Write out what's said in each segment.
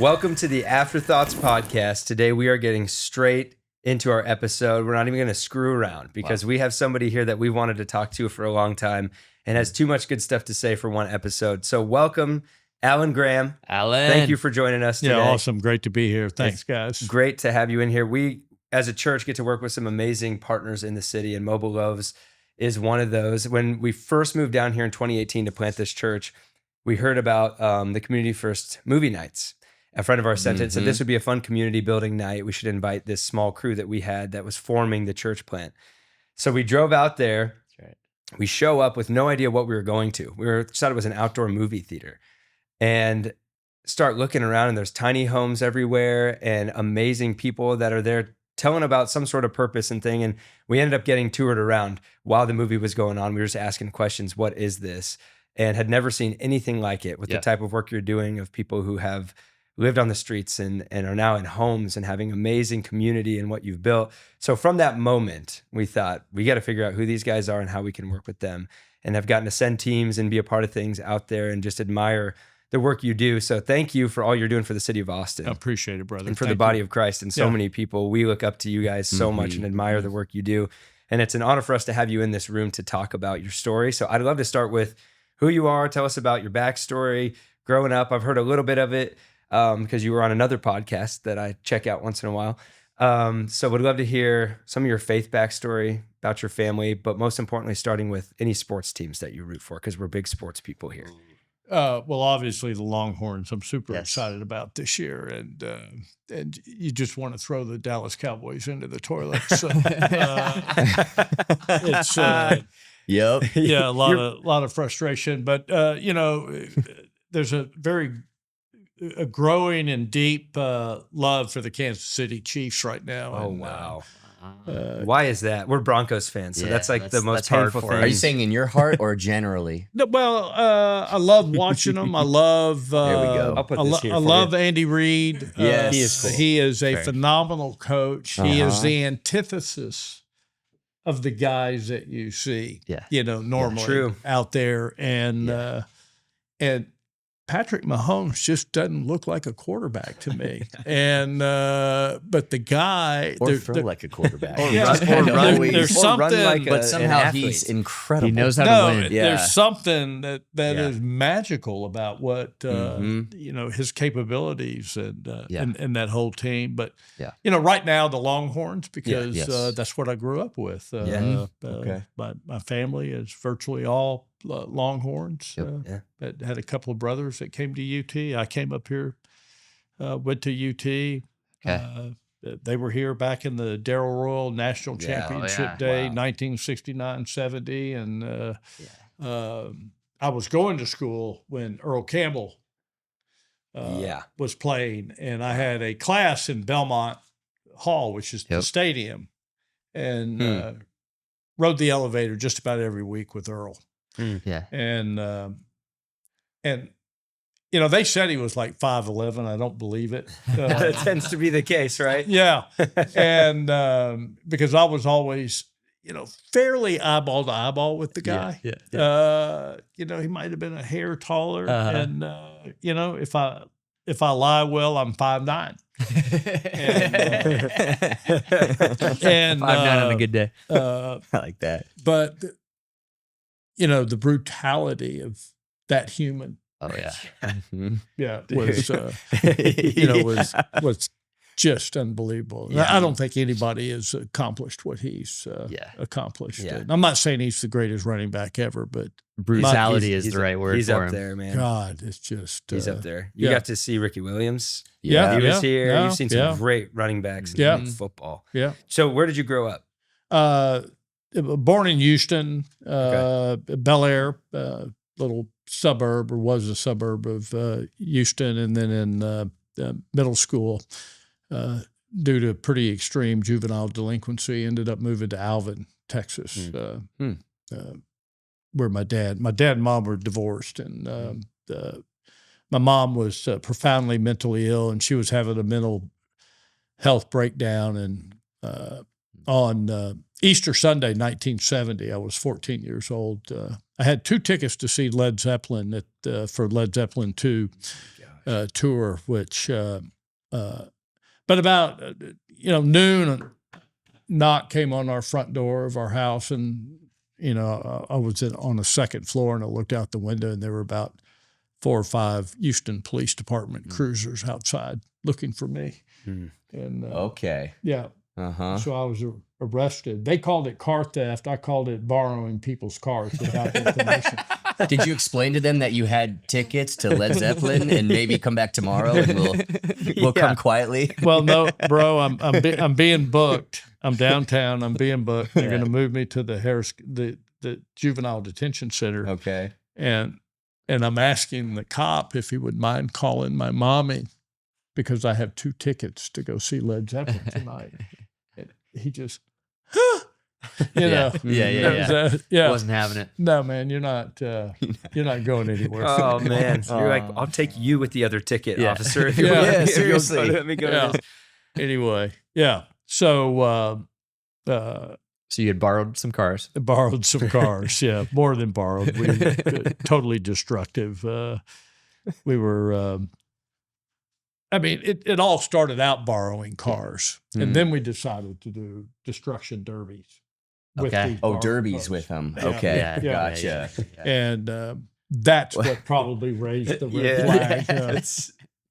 Welcome to the Afterthoughts podcast. Today we are getting straight into our episode. We're not even going to screw around because we have somebody here that we wanted to talk to for a long time and has too much good stuff to say for one episode. So welcome, Alan Graham. Alan. Thank you for joining us today. Yeah, awesome. Great to be here. Thanks, guys. Great to have you in here. We, as a church, get to work with some amazing partners in the city, and Mobile Loaves is one of those. When we first moved down here in 2018 to plant this church, we heard about the Community First movie nights. A friend of ours sent it and said, this would be a fun community building night. We should invite this small crew that we had that was forming the church plant. So we drove out there. That's right. We show up with no idea what we were going to. We thought it was an outdoor movie theater and start looking around, and there's tiny homes everywhere and amazing people that are there telling about some sort of purpose and thing. And we ended up getting toured around while the movie was going on. We were just asking questions, what is this? And had never seen anything like it with the type of work you're doing of people who have lived on the streets and are now in homes and having amazing community in what you've built. So from that moment, we thought we got to figure out who these guys are and how we can work with them, and have gotten to send teams and be a part of things out there and just admire the work you do. So thank you for all you're doing for the city of Austin. I appreciate it, brother. And for the body of Christ. And so many people, we look up to you guys so much and admire the work you do. And it's an honor for us to have you in this room to talk about your story. So I'd love to start with who you are. Tell us about your backstory growing up. I've heard a little bit of it because you were on another podcast that I check out once in a while. So would love to hear some of your faith backstory about your family, but most importantly, starting with any sports teams that you root for, because we're big sports people here. Well, obviously the Longhorns I'm super excited about this year, and you just want to throw the Dallas Cowboys into the toilet. So it's a lot of frustration, but there's a growing and deep love for the Kansas City Chiefs right now. Oh, wow. Why is that? We're Broncos fans, so that's the most painful thing. Are you saying in your heart or generally? No, well, I love watching them. I love. There we go. I'll put this here I love Andy Reid. Yes, he is cool. He is a phenomenal coach. He is the antithesis of the guys that you see. Normally out there, and Patrick Mahomes just doesn't look like a quarterback to me. And but the guy or throw like a quarterback. There's something, like but somehow he's incredible. He knows how to win. There's something that is magical about what his capabilities and that whole team. But right now the Longhorns, because that's what I grew up with. My family is virtually all Longhorns. That had a couple of brothers that came to UT. I came up here, went to UT. They were here back in the Darrell Royal National Championship Day, 1969-70. And I was going to school when Earl Campbell was playing. And I had a class in Belmont Hall, which is the stadium, and rode the elevator just about every week with Earl. And they said he was like 5'11". I don't believe it. That tends to be the case, right? Yeah. And because I was always, fairly eyeball to eyeball with the guy. He might have been a hair taller. And, if I lie well, I'm 5'9". and 5'9" on a good day. I like that. But the brutality of that human. Oh yeah. Was just unbelievable. I don't think anybody has accomplished what he's accomplished. And I'm not saying he's the greatest running back ever, but brutality is the right word for him. He's up there, man. God, it's just he's up there. You got to see Ricky Williams. He was here. You've seen some great running backs in football. So where did you grow up? Born in Houston, Bel Air, little suburb, or was a suburb of Houston, and then in middle school, due to pretty extreme juvenile delinquency, ended up moving to Alvin, Texas, where my dad and mom were divorced, and my mom was profoundly mentally ill, and she was having a mental health breakdown, and on Easter Sunday, 1970, I was 14 years old. I had 2 tickets to see Led Zeppelin for Led Zeppelin II tour, which, but about, noon, knock came on our front door of our house, and, I was on the second floor, and I looked out the window, and there were about 4 or 5 Houston Police Department cruisers outside looking for me. And okay. Yeah. So I was arrested. They called it car theft. I called it borrowing people's cars without information. Did you explain to them that you had tickets to Led Zeppelin and maybe come back tomorrow and we'll come quietly? Well, no, bro, I'm being booked. I'm downtown. I'm being booked. They're going to move me to the juvenile detention center. Okay. And I'm asking the cop if he would mind calling my mommy, because I have 2 tickets to go see Led Zeppelin tonight. And he just, Yeah. Wasn't having it. No, man, you're not going anywhere. Oh man, you're like, I'll take you with the other ticket, officer. If Seriously. Let me go. Anyway, yeah. So, So you had borrowed some cars. borrowed some cars. Yeah, more than borrowed. We totally destructive. We were. It all started out borrowing cars, and then we decided to do destruction derbies. Okay. Derbies with them. Okay. Yeah. Gotcha. And that's what probably raised the red flag.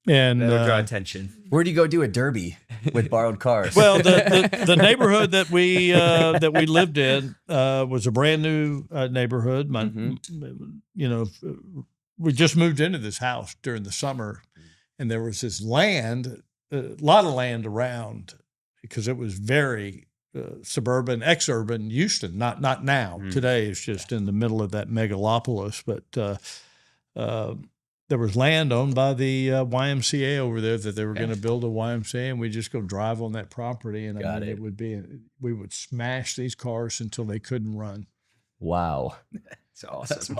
And that'll draw attention. Where do you go do a derby with borrowed cars? Well, the neighborhood that we lived in was a brand new neighborhood. We just moved into this house during the summer, and there was this land, a lot of land around, because it was very suburban, ex-urban Houston. Not now. Today it's just in the middle of that megalopolis, but there was land owned by the YMCA over there that they were going to build a YMCA, and we just go drive on that property, and we would smash these cars until they couldn't run. Wow. It's awesome.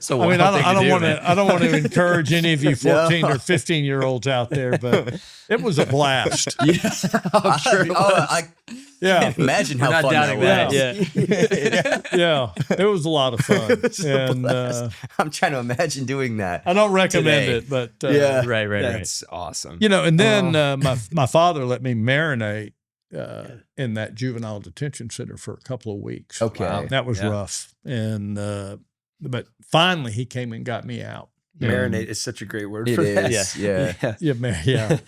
So I don't want to encourage any of you 14 or 15-year-olds out there, but it was a blast. I'm sure it was. Yeah. Imagine how fun that was. Yeah. It was a lot of fun. And I'm trying to imagine doing that. I don't recommend today. it, but Right. That's awesome. And then my father let me marinate in that juvenile detention center for a couple of weeks. Okay. Wow. That was rough. And but finally he came and got me out. Marinate is such a great word It for is. that. Yeah.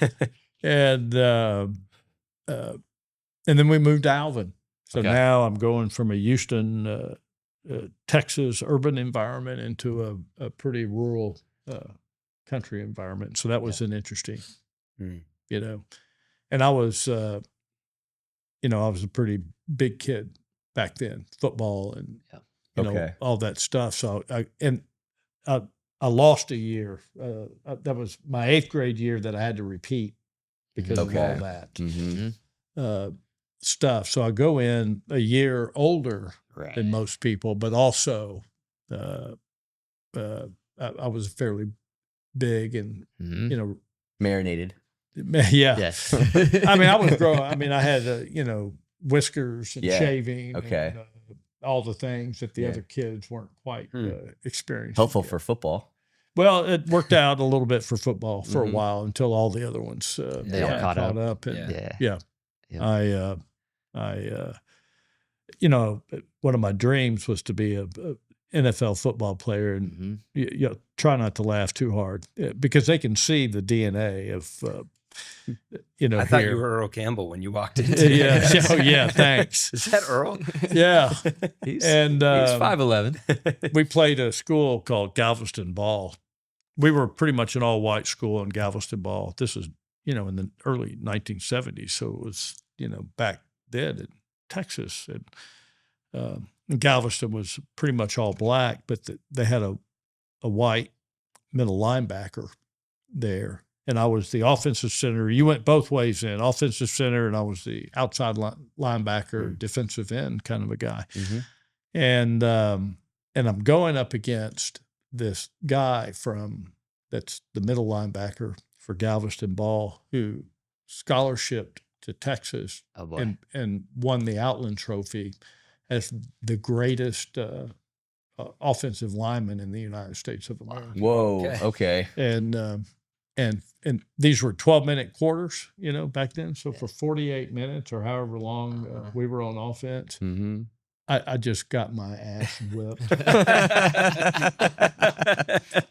And then we moved to Alvin. So now I'm going from a Houston, Texas urban environment into a pretty rural country environment. So that was an interesting, and I was, I was a pretty big kid back then, football and, all that stuff. So I lost a year. That was my 8th grade year that I had to repeat because of all that stuff. So I go in a year older than most people, but also I was fairly big and, Marinated. Yeah. Yes. I was growing. I had, whiskers and shaving. Okay. And, all the things that the other kids weren't quite experiencing. Helpful for football. Well, it worked out a little bit for football for a while until all the other ones they all caught up. And, one of my dreams was to be a NFL football player, and try not to laugh too hard because they can see the DNA of. I thought you were Earl Campbell when you walked into Yeah, thanks. Is that Earl? Yeah. He's 5'11". We played a school called Galveston Ball. We were pretty much an all-white school in Galveston Ball. This was, in the early 1970s. So it was, back then in Texas. And Galveston was pretty much all black, but they had a white middle linebacker there. And I was the offensive center. You went both ways in, offensive center, and I was the outside linebacker, defensive end kind of a guy. And I'm going up against this guy that's the middle linebacker for Galveston Ball, who scholarshiped to Texas and won the Outland Trophy as the greatest offensive lineman in the United States of America. Whoa. Okay. And these were 12-minute quarters, back then. So for 48 minutes or however long we were on offense, I just got my ass whipped.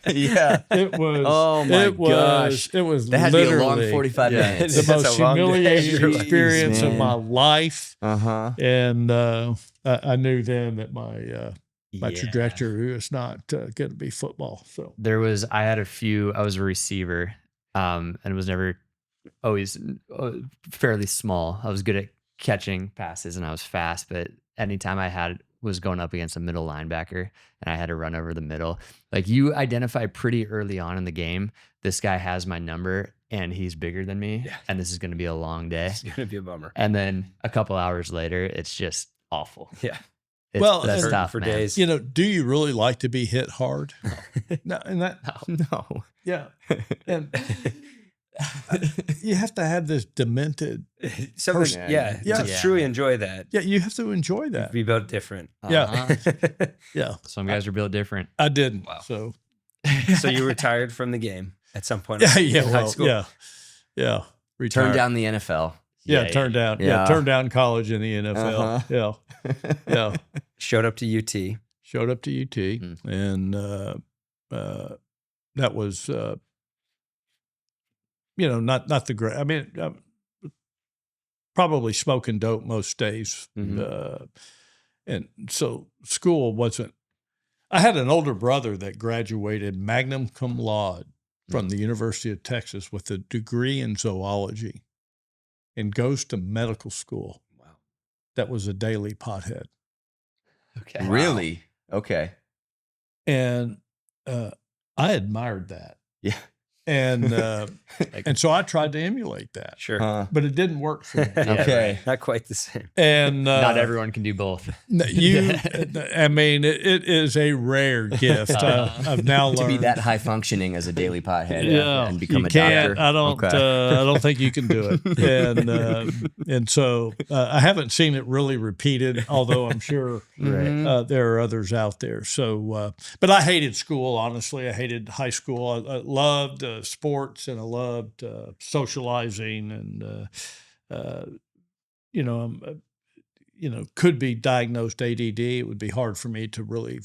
Yeah. It was. Oh my gosh. It was. That had to be a long 45 minutes. The most humiliating experience of man. my life. Uh-huh. And I knew then that my trajectory was not going to be football. So I had a few. I was a receiver, and was never always fairly small. I was good at catching passes, and I was fast, but anytime I was going up against a middle linebacker and I had to run over the middle, like you identify pretty early on in the game, this guy has my number and he's bigger than me, and this is going to be a long day. It's going to be a bummer. And then a couple hours later, it's just awful. Yeah. That's tough, for days. Do you really like to be hit hard? No, No. Yeah, and you have to have this demented. Something, to truly enjoy that. Yeah, you have to enjoy that. Be built different. Yeah, yeah. Some guys are built different. I didn't. Wow. So you retired from the game at some point. in high Well, school. Yeah. Retired. Turned down the NFL. Turned down. Yeah. Turned down college in the NFL. Yeah. Showed up to UT. Showed up to UT, and that was, not the great. I mean, probably smoking dope most days, and so school wasn't. I had an older brother that graduated magna cum laude from the University of Texas with a degree in zoology, and goes to medical school. Wow. That was a daily pothead. Okay. Really? Okay. And I admired that. Yeah. And and so I tried to emulate that. Sure. But it didn't work for me. Okay. Not quite the same. And Not everyone can do both. I mean, it is a rare gift. I've now learned To be that high functioning as a daily pothead and become you a can't. doctor. I don't think you can do it. And so I haven't seen it really repeated, although I'm sure there are others out there. So, but I hated school. Honestly, I hated high school. I loved sports, and I loved socializing, and could be diagnosed ADD. It would be hard for me to really.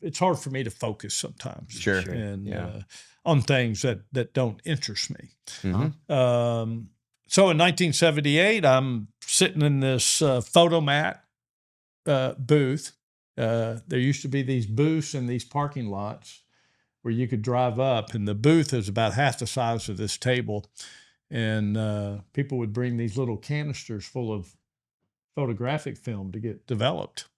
It's hard for me to focus sometimes. Sure. And on things that don't interest me. Mm-hmm. So in 1978, I'm sitting in this photomat booth. There used to be these booths in these parking lots where you could drive up, and the booth is about half the size of this table. And people would bring these little canisters full of photographic film to get developed,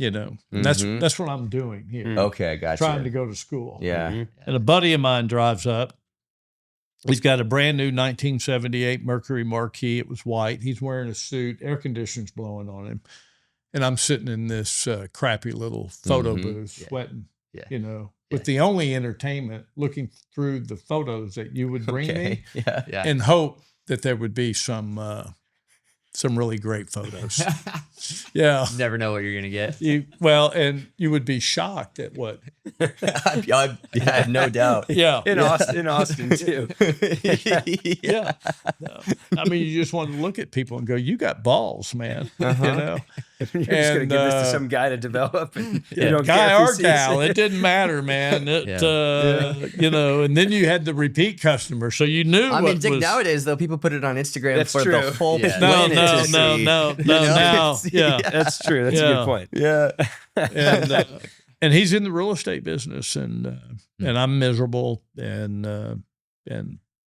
And that's what I'm doing here. Okay, gotcha. Trying to go to school. Yeah. And a buddy of mine drives up. He's got a brand new 1978 Mercury Marquis. It was white. He's wearing a suit. Air conditioning's blowing on him. And I'm sitting in this crappy little photo booth, sweating, with the only entertainment looking through the photos that you would bring me and hope that there would be some really great photos. Yeah. Never know what you're going to get. And you would be shocked at what. I have no doubt. Yeah. In Austin too. Yeah. No. I mean, you just want to look at people and go, you got balls, man. You're just going to give this to some guy to develop. And you don't guy care or gal, it didn't matter, man. And then you had the repeat customer. So you knew I mean, Dick, nowadays, though, people put it on Instagram That's for true. the whole planet to see. No. Yeah. That's true. That's a good point. Yeah. And he's in the real estate business, and I'm miserable, and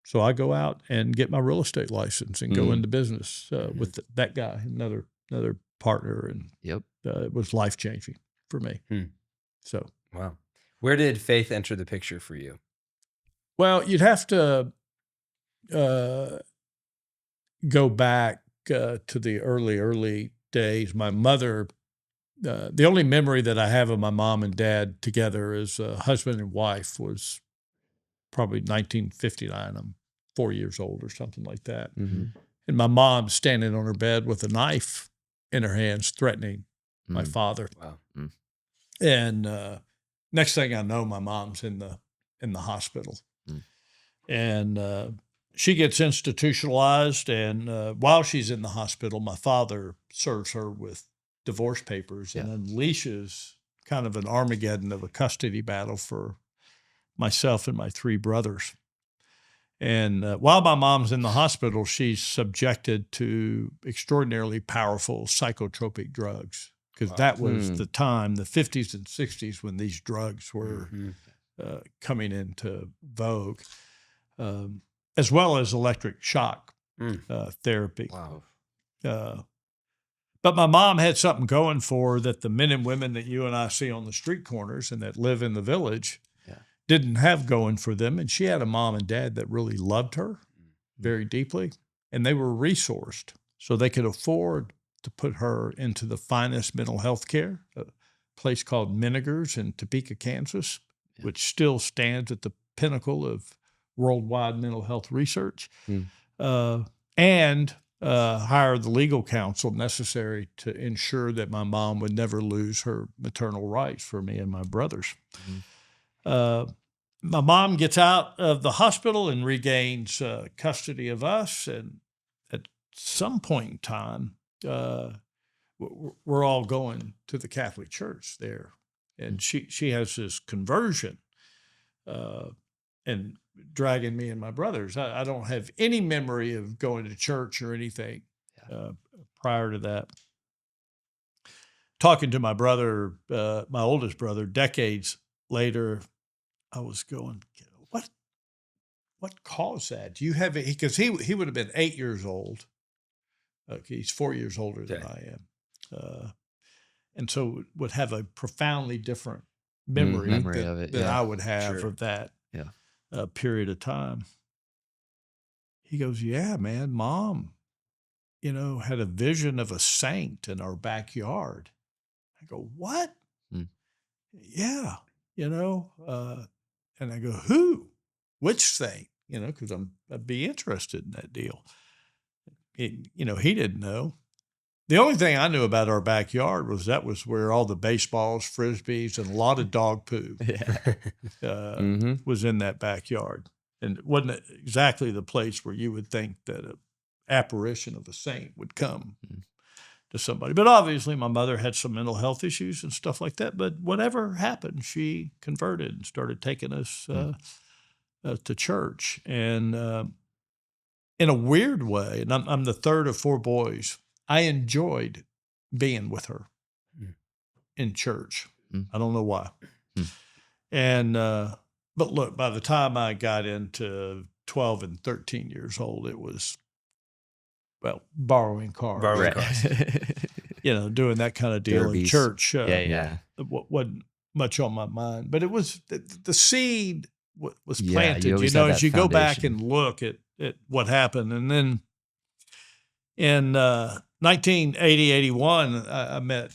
so I go out and get my real estate license and go into business with that guy, another partner, and it was life changing for me. So wow, where did faith enter the picture for you? Well, you'd have to go back to the early days. My mother. The only memory that I have of my mom and dad together as husband and wife was probably 1959. I'm 4 years old or something like that. And my mom standing on her bed with a knife in her hands, threatening my father. Wow. And next thing I know, my mom's in the hospital. And she gets institutionalized. And while she's in the hospital, my father serves her with divorce papers and unleashes kind of an Armageddon of a custody battle for myself and my 3 brothers. And while my mom's in the hospital, she's subjected to extraordinarily powerful psychotropic drugs, because that was the time, the 50s and 60s, when these drugs were coming into vogue, as well as electric shock therapy. Wow. But my mom had something going for her that the men and women that you and I see on the street corners and that live in the village didn't have going for them. And she had a mom and dad that really loved her very deeply, and they were resourced so they could afford to put her into the finest mental health care, a place called Menninger's in Topeka, Kansas, which still stands at the pinnacle of worldwide mental health research, and hire the legal counsel necessary to ensure that my mom would never lose her maternal rights for me and my brothers. My mom gets out of the hospital and regains custody of us. And at some point in time, we're all going to the Catholic Church there. And she has this conversion and dragging me and my brothers. I don't have any memory of going to church or anything prior to that. Talking to my brother, my oldest brother, decades later, I was going, what caused that? Do you have it? Because he would have been 8 years old. He's 4 years older than I am. And so would have a profoundly different memory of it, than I would have of that period of time. He goes, yeah, man, Mom, had a vision of a saint in our backyard. I go, what? Yeah, and I go, who? Which saint? Because I'd be interested in that deal. He didn't know. The only thing I knew about our backyard was that was where all the baseballs, frisbees, and a lot of dog poo was in that backyard. And it wasn't exactly the place where you would think that an apparition of a saint would come to somebody. But obviously my mother had some mental health issues and stuff like that. But whatever happened, she converted and started taking us to church. And in a weird way, and I'm the third of 4 boys, I enjoyed being with her in church. I don't know why. And but look, by the time I got into 12 and 13 years old, it was, borrowing cars. Doing that kind of deal Derbies. in church. Wasn't much on my mind. But it was, the seed was Yeah, planted, you always have as that you go back foundation. and look at what happened. And then in 1980, 81, I met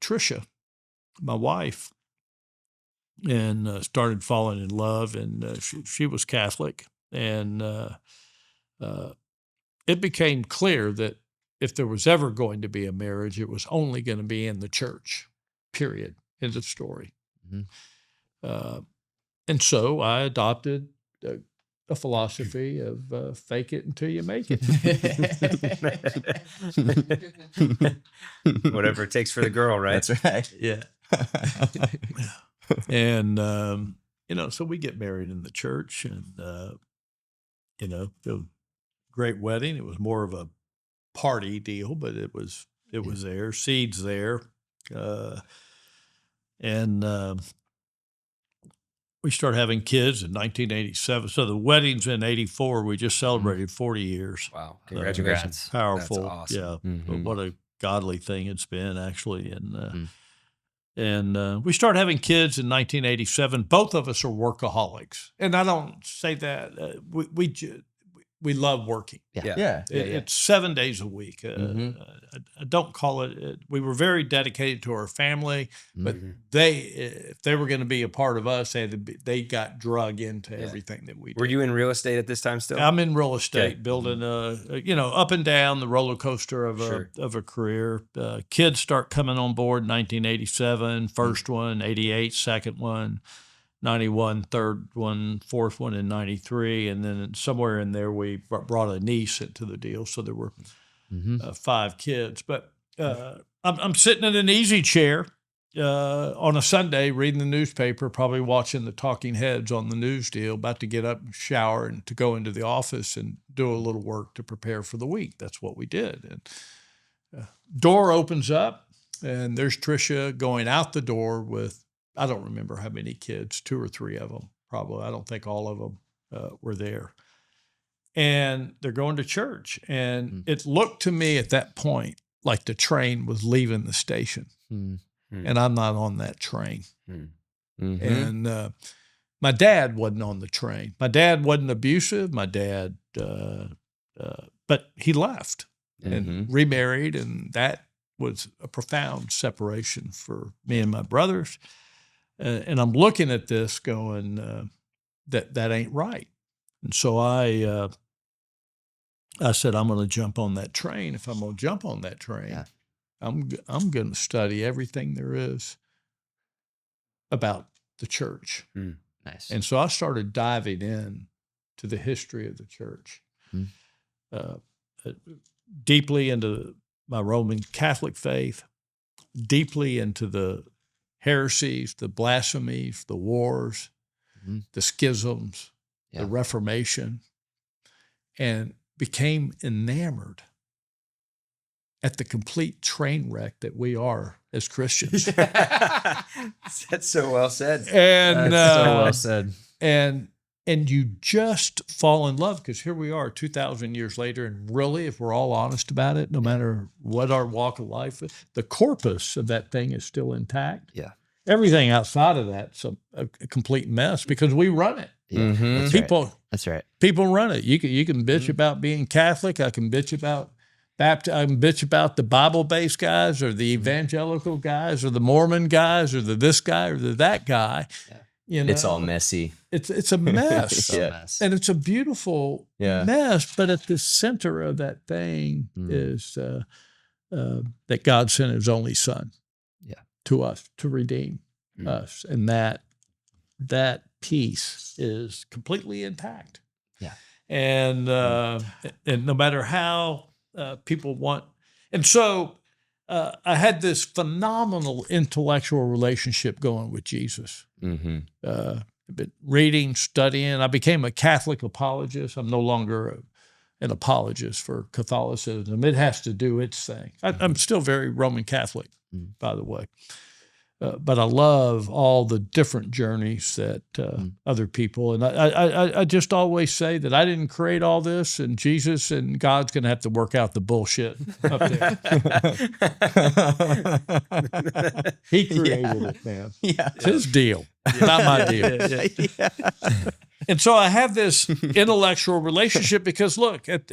Tricia, my wife, and started falling in love. And she was Catholic. And it became clear that if there was ever going to be a marriage, it was only going to be in the church, period, end of story. And so I adopted a philosophy of fake it until you make it. Whatever it takes for the girl, right? That's right. Yeah. And, so we get married in the church, and, it was a great wedding. It was more of a party deal, but it was there, seeds there. And we started having kids in 1987. So the wedding's in 84. We just celebrated 40 years. Wow. Congratulations. Powerful. That's awesome. Yeah. But what a godly thing it's been, actually. And we started having kids in 1987. Both of us are workaholics. And I don't say that. we love working. It's 7 days a week. I don't call it. We were very dedicated to our family, but if they were going to be a part of us, they got drug into everything that we did. Were you in real estate at this time still? I'm in real estate, building up and down the roller coaster of a career. Kids start coming on board in 1987. First one, 88. Second one, 91, third one, fourth one in 93, and then somewhere in there we brought a niece into the deal, so there were 5 kids. But I'm sitting in an easy chair on a Sunday reading the newspaper, probably watching the talking heads on the news deal, about to get up and shower and to go into the office and do a little work to prepare for the week. That's what we did. And door opens up, and there's Tricia going out the door with, I don't remember how many kids, 2 or 3 of them, probably. I don't think all of them were there. And they're going to church. And it looked to me at that point like the train was leaving the station. And I'm not on that train. And my dad wasn't on the train. My dad wasn't abusive. My dad, but he left and remarried. And that was a profound separation for me and my brothers. And I'm looking at this going, that ain't right. And so I said, I'm going to jump on that train. If I'm going to jump on that train, I'm going to study everything there is about the church. Nice. And so I started diving in to the history of the church, deeply into my Roman Catholic faith, deeply into the heresies, the blasphemies, the wars, the schisms, the Reformation, and became enamored at the complete train wreck that we are as Christians. That's so well said. And That's so well said. And you just fall in love, because here we are 2,000 years later, and really, if we're all honest about it, no matter what our walk of life is, the corpus of that thing is still intact. Yeah. Everything outside of that's a complete mess because we run it. Yeah. That's right. People run it. You can bitch about being Catholic. I can bitch about Baptist. I can bitch about the Bible-based guys or the evangelical guys or the Mormon guys or the this guy or the that guy. Yeah. You know, it's all messy. It's a mess. And it's a beautiful mess. But at the center of that thing is that God sent His only Son to us to redeem us, and that piece is completely intact. Yeah, and no matter how people want, and so I had this phenomenal intellectual relationship going with Jesus. I've been reading, studying. I became a Catholic apologist. I'm no longer an apologist for Catholicism. It has to do its thing. I'm still very Roman Catholic, by the way. But I love all the different journeys that other people, and I just always say that I didn't create all this, and Jesus and God's going to have to work out the bullshit up there. He created it, man. Yeah. It's His deal, not my deal. And so I have this intellectual relationship because, look, a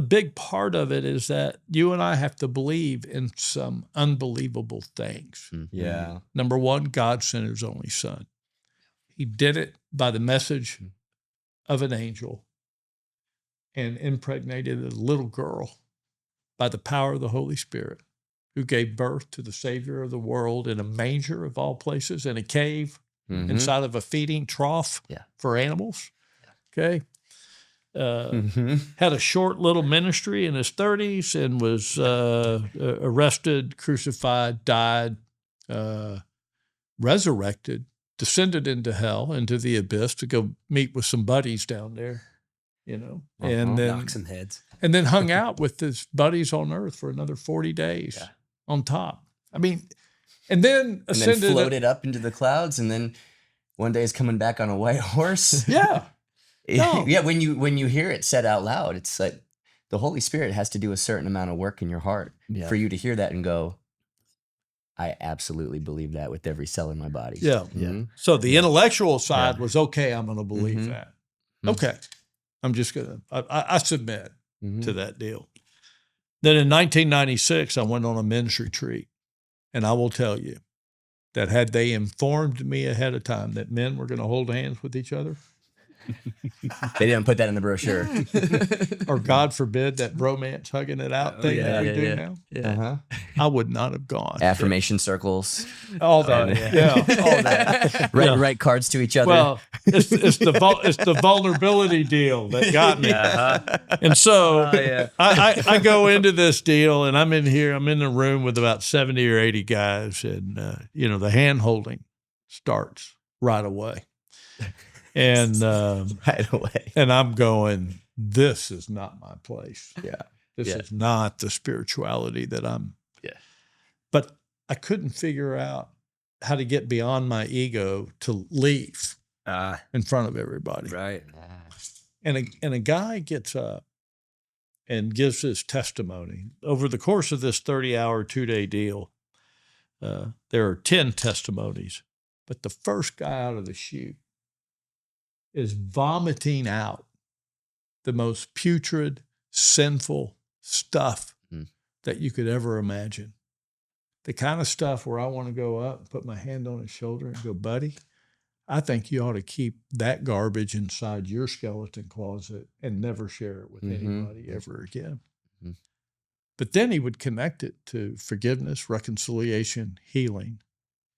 big part of it is that you and I have to believe in some unbelievable things. Yeah. Number one, God sent His only Son. He did it by the message of an angel and impregnated a little girl by the power of the Holy Spirit, who gave birth to the Savior of the world in a manger of all places, in a cave, inside of a feeding trough for animals. Okay. Had a short little ministry in his 30s and was arrested, crucified, died, resurrected, descended into hell, into the abyss to go meet with some buddies down there, you know, and then knock some heads, and then hung out with his buddies on earth for another 40 days on top. I mean, and then ascended, and then floated up into the clouds, and then one day is coming back on a white horse. Yeah. No. Yeah, when you hear it said out loud, it's like the Holy Spirit has to do a certain amount of work in your heart for you to hear that and go, I absolutely believe that with every cell in my body. Yeah. So the intellectual side was, okay, I'm going to believe that. Okay. I'm just going to, I submit to that deal. Then in 1996, I went on a men's retreat. And I will tell you that had they informed me ahead of time that men were going to hold hands with each other, they didn't put that in the brochure. Or God forbid that bromance hugging it out thing that we do now. Yeah. I would not have gone. Affirmation circles. All that. All that. Write cards to each other. Well, it's the vulnerability deal that got me. And so I go into this deal, and I'm in the room with about 70 or 80 guys, and the hand holding starts right away. And right away. And I'm going, this is not my place. Yeah. This is not the spirituality that I'm. Yeah. But I couldn't figure out how to get beyond my ego to leave in front of everybody. Right. And a guy gets up and gives his testimony. Over the course of this 30-hour, 2-day deal, there are 10 testimonies. But the first guy out of the chute is vomiting out the most putrid, sinful stuff that you could ever imagine. The kind of stuff where I want to go up and put my hand on his shoulder and go, buddy, I think you ought to keep that garbage inside your skeleton closet and never share it with anybody ever again. But then he would connect it to forgiveness, reconciliation, healing,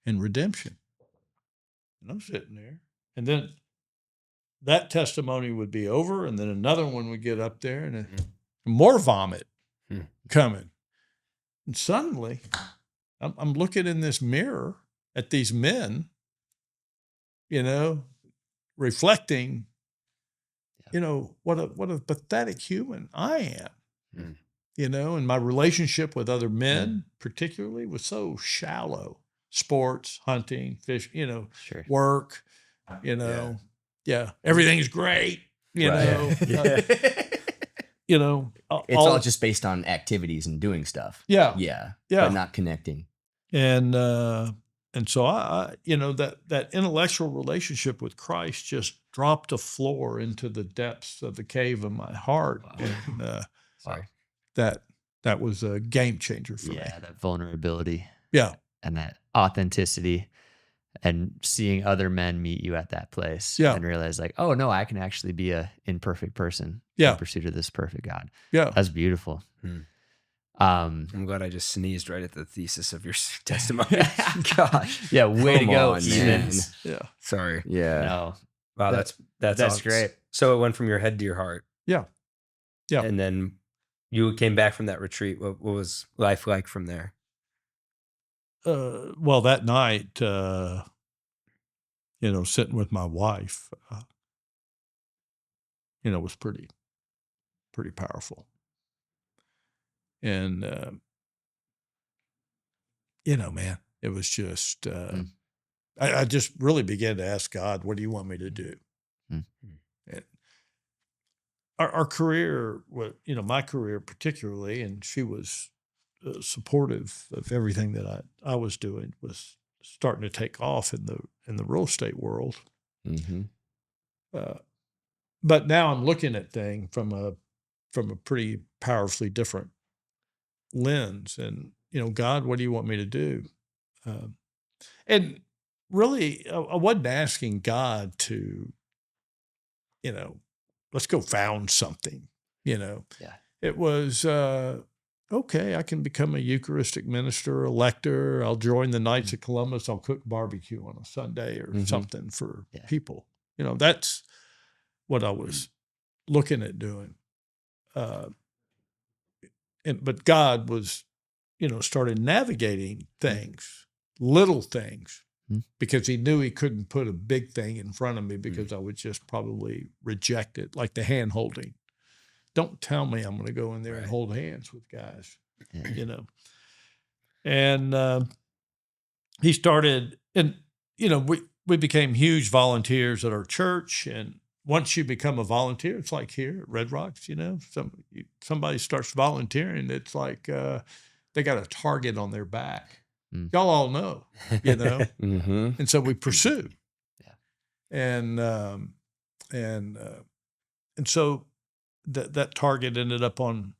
and redemption. And I'm sitting there. And then that testimony would be over, and then another one would get up there, and more vomit coming. And suddenly, I'm looking in this mirror at these men, reflecting, what a pathetic human I am. And my relationship with other men, particularly, was so shallow. Sports, hunting, fish, work, Yeah, everything's great, it's all just based on activities and doing stuff. Yeah. But not connecting. And so I that intellectual relationship with Christ just dropped a floor into the depths of the cave of my heart. Wow. And that was a game changer for me. Yeah, that vulnerability. Yeah. And that authenticity. And seeing other men meet you at that place and realize like, oh no, I can actually be a imperfect person in pursuit of this perfect God. Yeah. That's beautiful. I'm glad I just sneezed right at the thesis of your testimony. Gosh. Yeah. Way to go. Man. Yeah. Sorry. Yeah. No. Wow. That's awesome. Great. So it went from your head to your heart. Yeah. Yeah. And then you came back from that retreat. What was life like from there? Well, that night, sitting with my wife, was pretty powerful. And, man, it was just, I just really began to ask God, what do you want me to do? And our career, my career particularly, and she was supportive of everything that I was doing, was starting to take off in the real estate world. But now I'm looking at things from a pretty powerfully different lens. And God, what do you want me to do? And really, I wasn't asking God to, let's go found something. It was. Okay, I can become a Eucharistic minister, a lector. I'll join the Knights of Columbus. I'll cook barbecue on a Sunday or something for people. That's what I was looking at doing. But God was, started navigating things, little things, because he knew he couldn't put a big thing in front of me because I would just probably reject it, like the hand holding. Don't tell me I'm going to go in there and hold hands with guys, And he started, and, we became huge volunteers at our church. And once you become a volunteer, it's like here at Red Rocks, somebody starts volunteering. It's like they got a target on their back. Y'all all know, And so we pursue. And so that target ended up on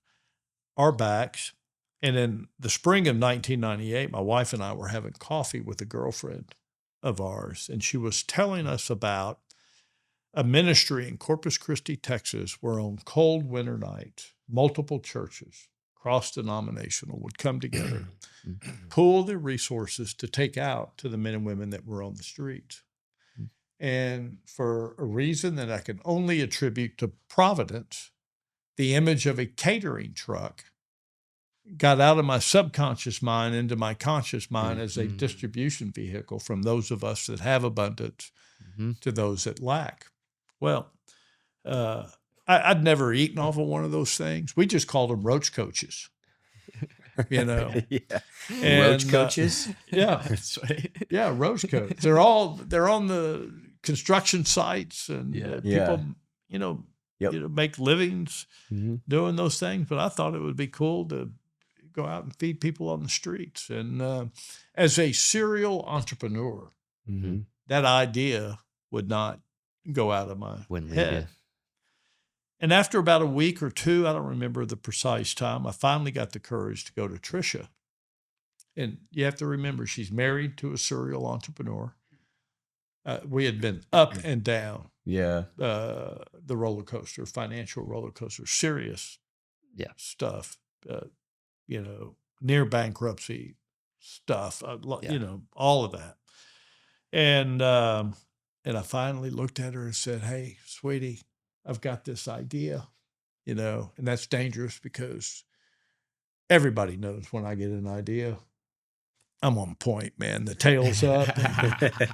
our backs. And in the spring of 1998, my wife and I were having coffee with a girlfriend of ours, and she was telling us about a ministry in Corpus Christi, Texas, where on cold winter nights, multiple churches, cross-denominational, would come together, pool their resources to take out to the men and women that were on the streets. And for a reason that I can only attribute to providence, the image of a catering truck got out of my subconscious mind into my conscious mind as a distribution vehicle from those of us that have abundance to those that lack. Well, I'd never eaten off of one of those things. We just called them roach coaches, you know. And, roach coaches? Yeah. Yeah, roach coaches. They're on the construction sites, and people, you know, make livings doing those things. But I thought it would be cool to go out and feed people on the streets. And as a serial entrepreneur, that idea would not go out of my head. And after about a week or two, I don't remember the precise time, I finally got the courage to go to Tricia. And you have to remember, she's married to a serial entrepreneur. We had been up and down the roller coaster, financial roller coaster, serious stuff, you know, near bankruptcy stuff, you know, all of that. And I finally looked at her and said, "Hey, sweetie, I've got this idea," you know, and that's dangerous because everybody knows when I get an idea, I'm on point, man. The tail's up.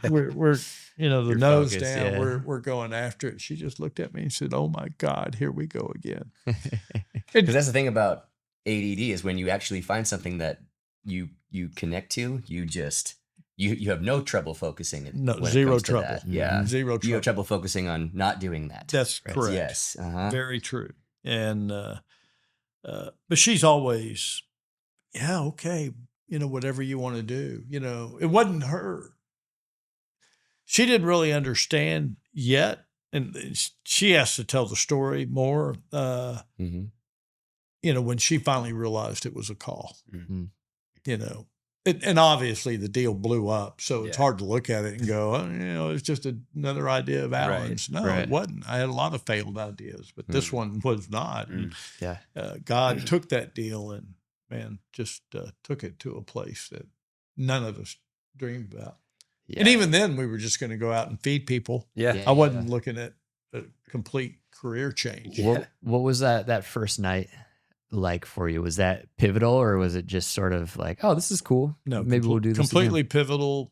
we're you know, the You're nose focused, down. We're going after it. She just looked at me and said, "Oh my God, here we go again." Because that's the thing about ADD is when you actually find something that you connect to, you just you have no trouble focusing. Zero trouble. Yeah, zero trouble. You have trouble focusing on not doing that. That's correct. Yes, very true. And but she's always, okay, you know, whatever you want to do. You know, it wasn't her. She didn't really understand yet, and she has to tell the story more. You know, when she finally realized it was a call, you know, and obviously the deal blew up. So it's hard to look at it and go, "Oh, you know, it's just another idea of Alan's." No, it wasn't. I had a lot of failed ideas, but this one was not. And, God took that deal and, man, just took it to a place that none of us dreamed about. Yeah. And even then, we were just going to go out and feed people. I wasn't looking at a complete career change. What was that first night like for you? Was that pivotal, or was it just sort of like, "Oh, this is cool. No, maybe we'll do this completely again"? Pivotal.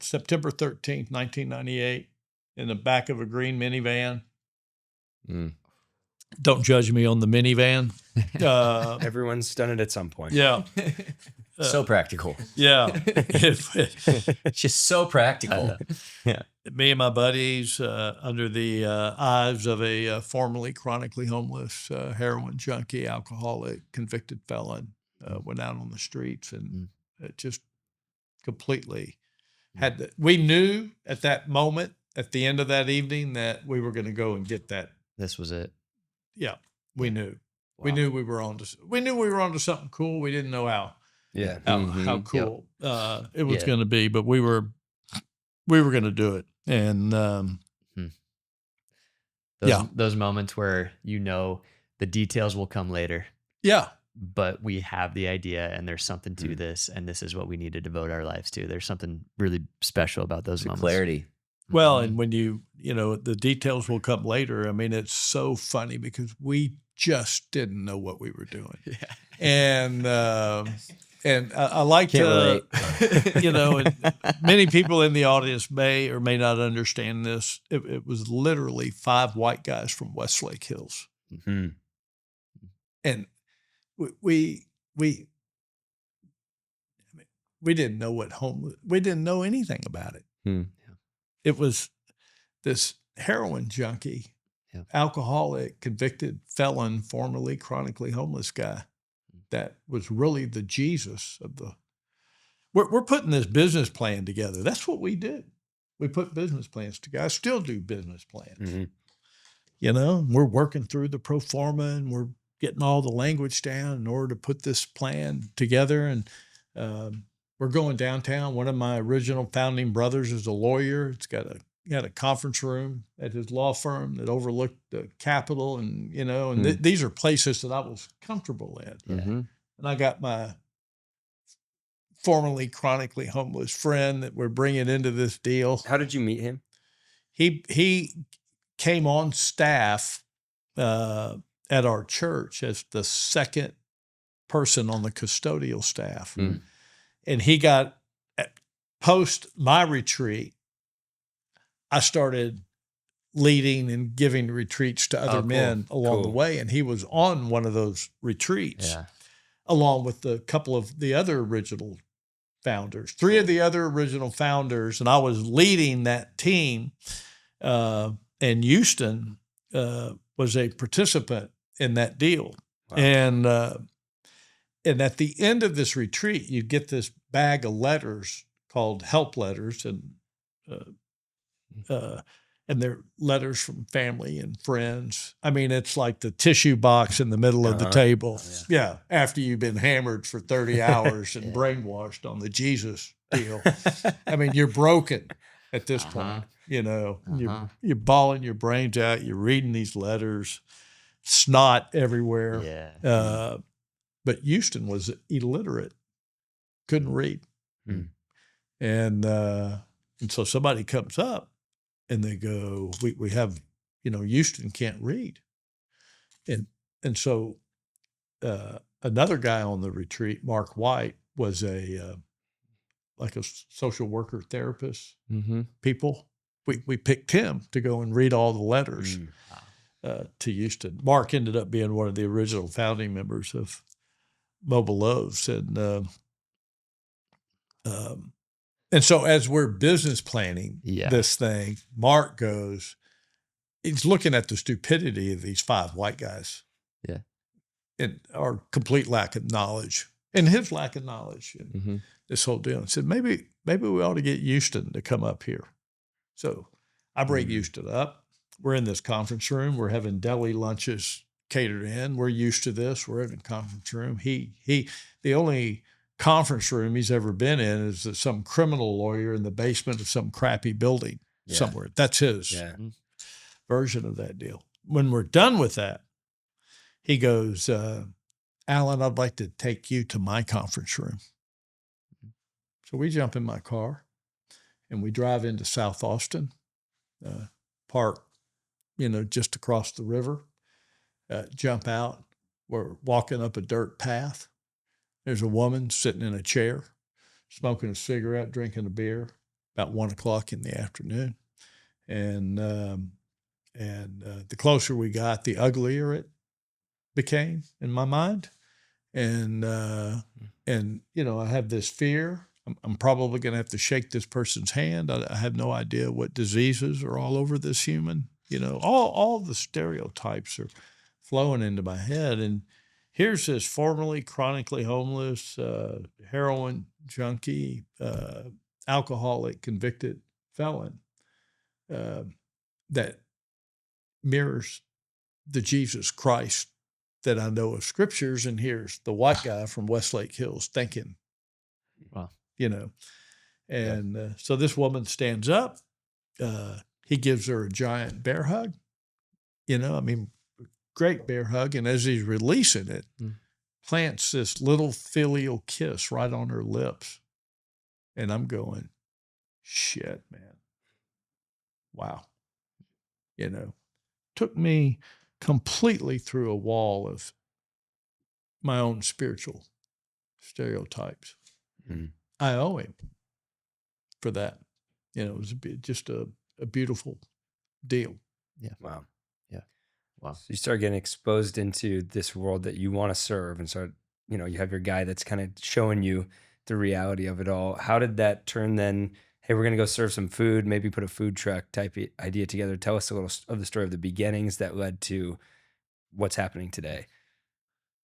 September 13th, 1998, in the back of a green minivan. Don't judge me on the minivan. Everyone's done it at some point. Yeah. So practical. Yeah. It's just so practical. Me and my buddies, under the eyes of a formerly chronically homeless, heroin junkie, alcoholic, convicted felon, went out on the streets, and it just completely we knew at that moment, at the end of that evening, that we were going to go and get that. This was it. Yeah, we knew. Wow. We knew we were on to something cool. We didn't know how cool it was going to be, but we were going to do it. And those moments where, you know, the details will come later. Yeah. But we have the idea, and there's something to this, and this is what we need to devote our lives to. There's something really special about those moments. Clarity. Well, and when you know, the details will come later. I mean, it's so funny because we just didn't know what we were doing. And I like to, you know, and many people in the audience may or may not understand this. It was literally 5 white guys from Westlake Hills. And we didn't know we didn't know anything about it. It was this heroin junkie, alcoholic, convicted felon, formerly chronically homeless guy that was really the Jesus of the. We're putting this business plan together. That's what we did. We put business plans together. I still do business plans. we're working through the pro forma and we're getting all the language down in order to put this plan together. And we're going downtown. One of my original founding brothers is a lawyer. He had a conference room at his law firm that overlooked the Capitol, and these are places that I was comfortable in. Mm-hmm. And I got my formerly chronically homeless friend that we're bringing into this deal. How did you meet him? He came on staff at our church as the second person on the custodial staff. Mm. And he got, post my retreat, I started leading and giving retreats to other men along the way. And he was on one of those retreats along with a couple of the other original founders, 3 of the other original founders. And I was leading that team. And Houston was a participant in that deal. Wow. And at the end of this retreat, you get this bag of letters called help letters, and they're letters from family and friends. I mean, it's like the tissue box in the middle of the table. Yeah, after you've been hammered for 30 hours and brainwashed on the Jesus deal. I mean, you're broken at this point. You're bawling your brains out. You're reading these letters, snot everywhere. Yeah. But Houston was illiterate, couldn't read. Mm. And so somebody comes up and they go, we have, Houston can't read. And so another guy on the retreat, Mark White, was like a social worker therapist people. We picked him to go and read all the letters to Houston. Mark ended up being one of the original founding members of Mobile Loaves. And so as we're business planning this thing, Mark he's looking at the stupidity of these 5 white guys. Yeah. And our complete lack of knowledge and his lack of knowledge and this whole deal. And said, maybe we ought to get Houston to come up here. So I bring Houston up. We're in this conference room. We're having deli lunches catered in. We're used to this. We're in a conference room. The only conference room he's ever been in is some criminal lawyer in the basement of some crappy building somewhere. That's his version of that deal. When we're done with that, he goes, Alan, I'd like to take you to my conference room. So we jump in my car and we drive into South Austin, park, just across the river, jump out. We're walking up a dirt path. There's a woman sitting in a chair, smoking a cigarette, drinking a beer, about 1:00 in the afternoon. And the closer we got, the uglier it became in my mind. And I have this fear. I'm probably going to have to shake this person's hand. I have no idea what diseases are all over this human. All the stereotypes are flowing into my head. And here's this formerly chronically homeless, heroin junkie, alcoholic, convicted felon that mirrors the Jesus Christ that I know of scriptures. And here's the white guy from Westlake Hills thinking, wow. So this woman stands up. He gives her a giant bear hug. Great bear hug. And as he's releasing it, plants this little filial kiss right on her lips. And I'm going, shit, man. Wow. Took me completely through a wall of my own spiritual stereotypes. Mm. I owe him for that. It was just a beautiful deal. Yeah. Wow. Yeah. Wow. So you start getting exposed into this world that you want to serve, and start, you have your guy that's kind of showing you the reality of it all. How did that turn then? Hey, we're going to go serve some food, maybe put a food truck type idea together. Tell us a little of the story of the beginnings that led to what's happening today.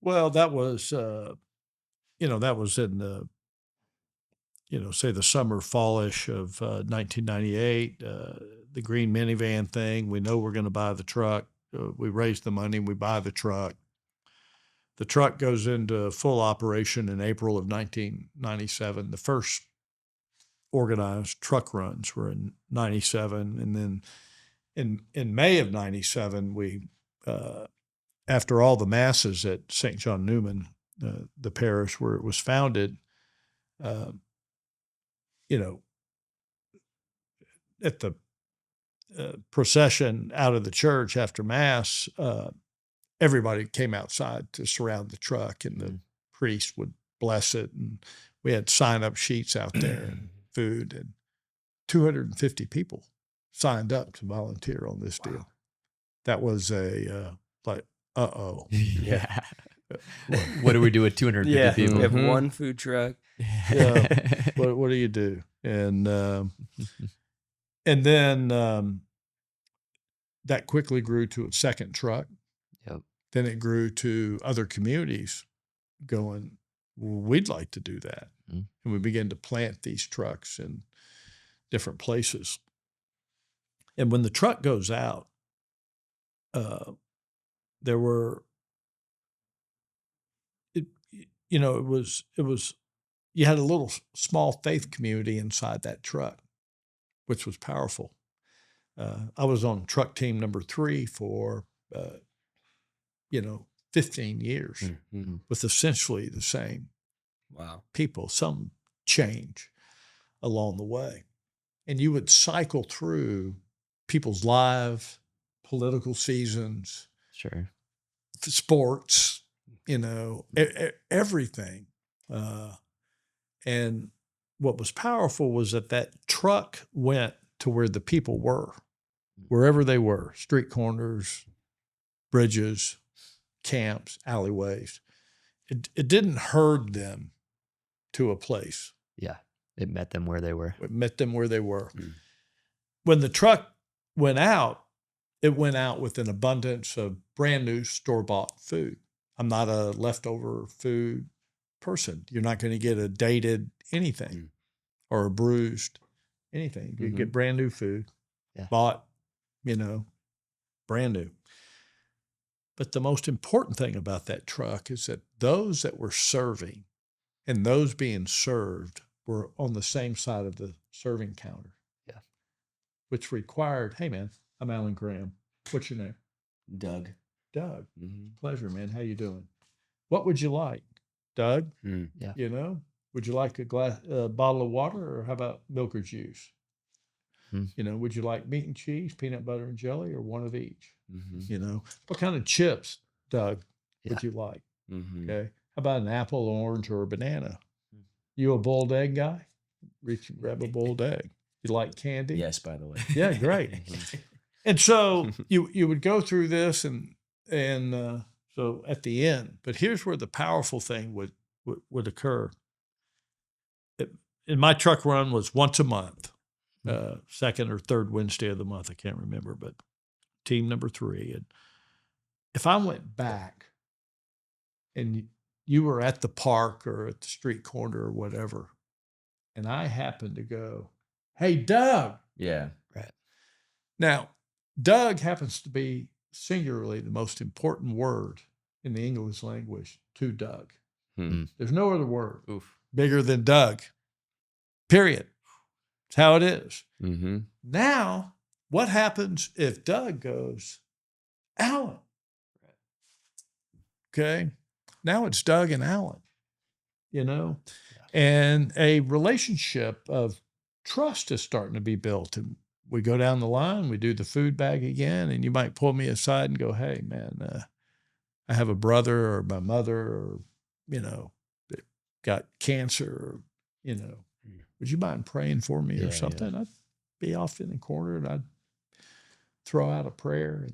Well, that was, in the, say the summer, fallish of 1998, the green minivan thing. We know we're going to buy the truck. we raise the money, we buy the truck. The truck goes into full operation in April of 1997. The first organized truck runs were in 97. And then in May of 97, we, after all the masses at St. John Newman, the parish where it was founded, at the procession out of the church after Mass, everybody came outside to surround the truck, and the priest would bless it. And we had sign-up sheets out there and food, and 250 people signed up to volunteer on this deal. That was a Yeah. What do we do with 250 people? We have one food truck. Yeah. What do you do? And then that quickly grew to a second truck. Yep. Then it grew to other communities going, well, we'd like to do that. And we began to plant these trucks in different places. And when the truck goes out, there were, it was, you had a little small faith community inside that truck, which was powerful. I was on truck team number 3 for, 15 years with essentially the same people, some change along the way. And you would cycle through people's lives, political seasons, sure, sports, everything. And what was powerful was that truck went to where the people were, wherever they were, street corners, bridges, camps, alleyways. It didn't herd them to a place. Yeah, it met them where they were. It met them where they were. When the truck went out, it went out with an abundance of brand new store-bought food. I'm not a leftover food person. You're not going to get a dated anything or a bruised anything. You get brand new food, bought, brand new. But the most important thing about that truck is that those that were serving and those being served were on the same side of the serving counter. Yeah. Which required, hey man, I'm Alan Graham. What's your name? Doug. Doug. Pleasure, man. How you doing? What would you like? Doug? Yeah. Would you like a bottle of water, or how about milk or juice? Would you like meat and cheese, peanut butter and jelly, or one of each? What kind of chips, Doug, would you like? Okay. How about an apple, orange, or a banana? You a boiled egg guy? Reach and grab a boiled egg. You like candy? Yes, by the way. Yeah, great. And so you would go through this, and so at the end, but here's where the powerful thing would occur. And my truck run was once a month, second or third Wednesday of the month. I can't remember, but team number 3. And if I went back and you were at the park or at the street corner or whatever, and I happened to go, hey, Doug. Yeah. Right. Now, Doug happens to be singularly the most important word in the English language to Doug. There's no other word bigger than Doug, period. It's how it is. Now, what happens if Doug goes, Alan? Okay. Now it's Doug and Alan, and a relationship of trust is starting to be built. And we go down the line, we do the food bag again, and you might pull me aside and go, hey, man, I have a brother or my mother or, that got cancer, or, would you mind praying for me or something? I'd be off in the corner and I'd throw out a prayer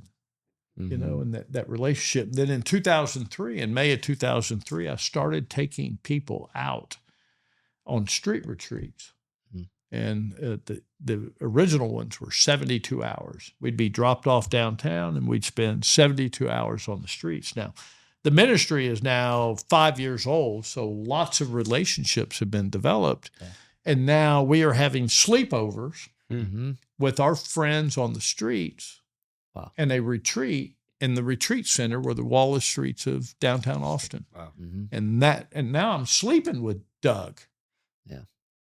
and, and that relationship. Then in 2003, in May of 2003, I started taking people out on street retreats. And the original ones were 72 hours. We'd be dropped off downtown and we'd spend 72 hours on the streets. Now, the ministry is now 5 years old, so lots of relationships have been developed. Yeah. And now we are having sleepovers with our friends on the streets. Wow. And a retreat and the retreat center were the Wallace streets of downtown Austin. Wow. And now I'm sleeping with Doug. Yeah.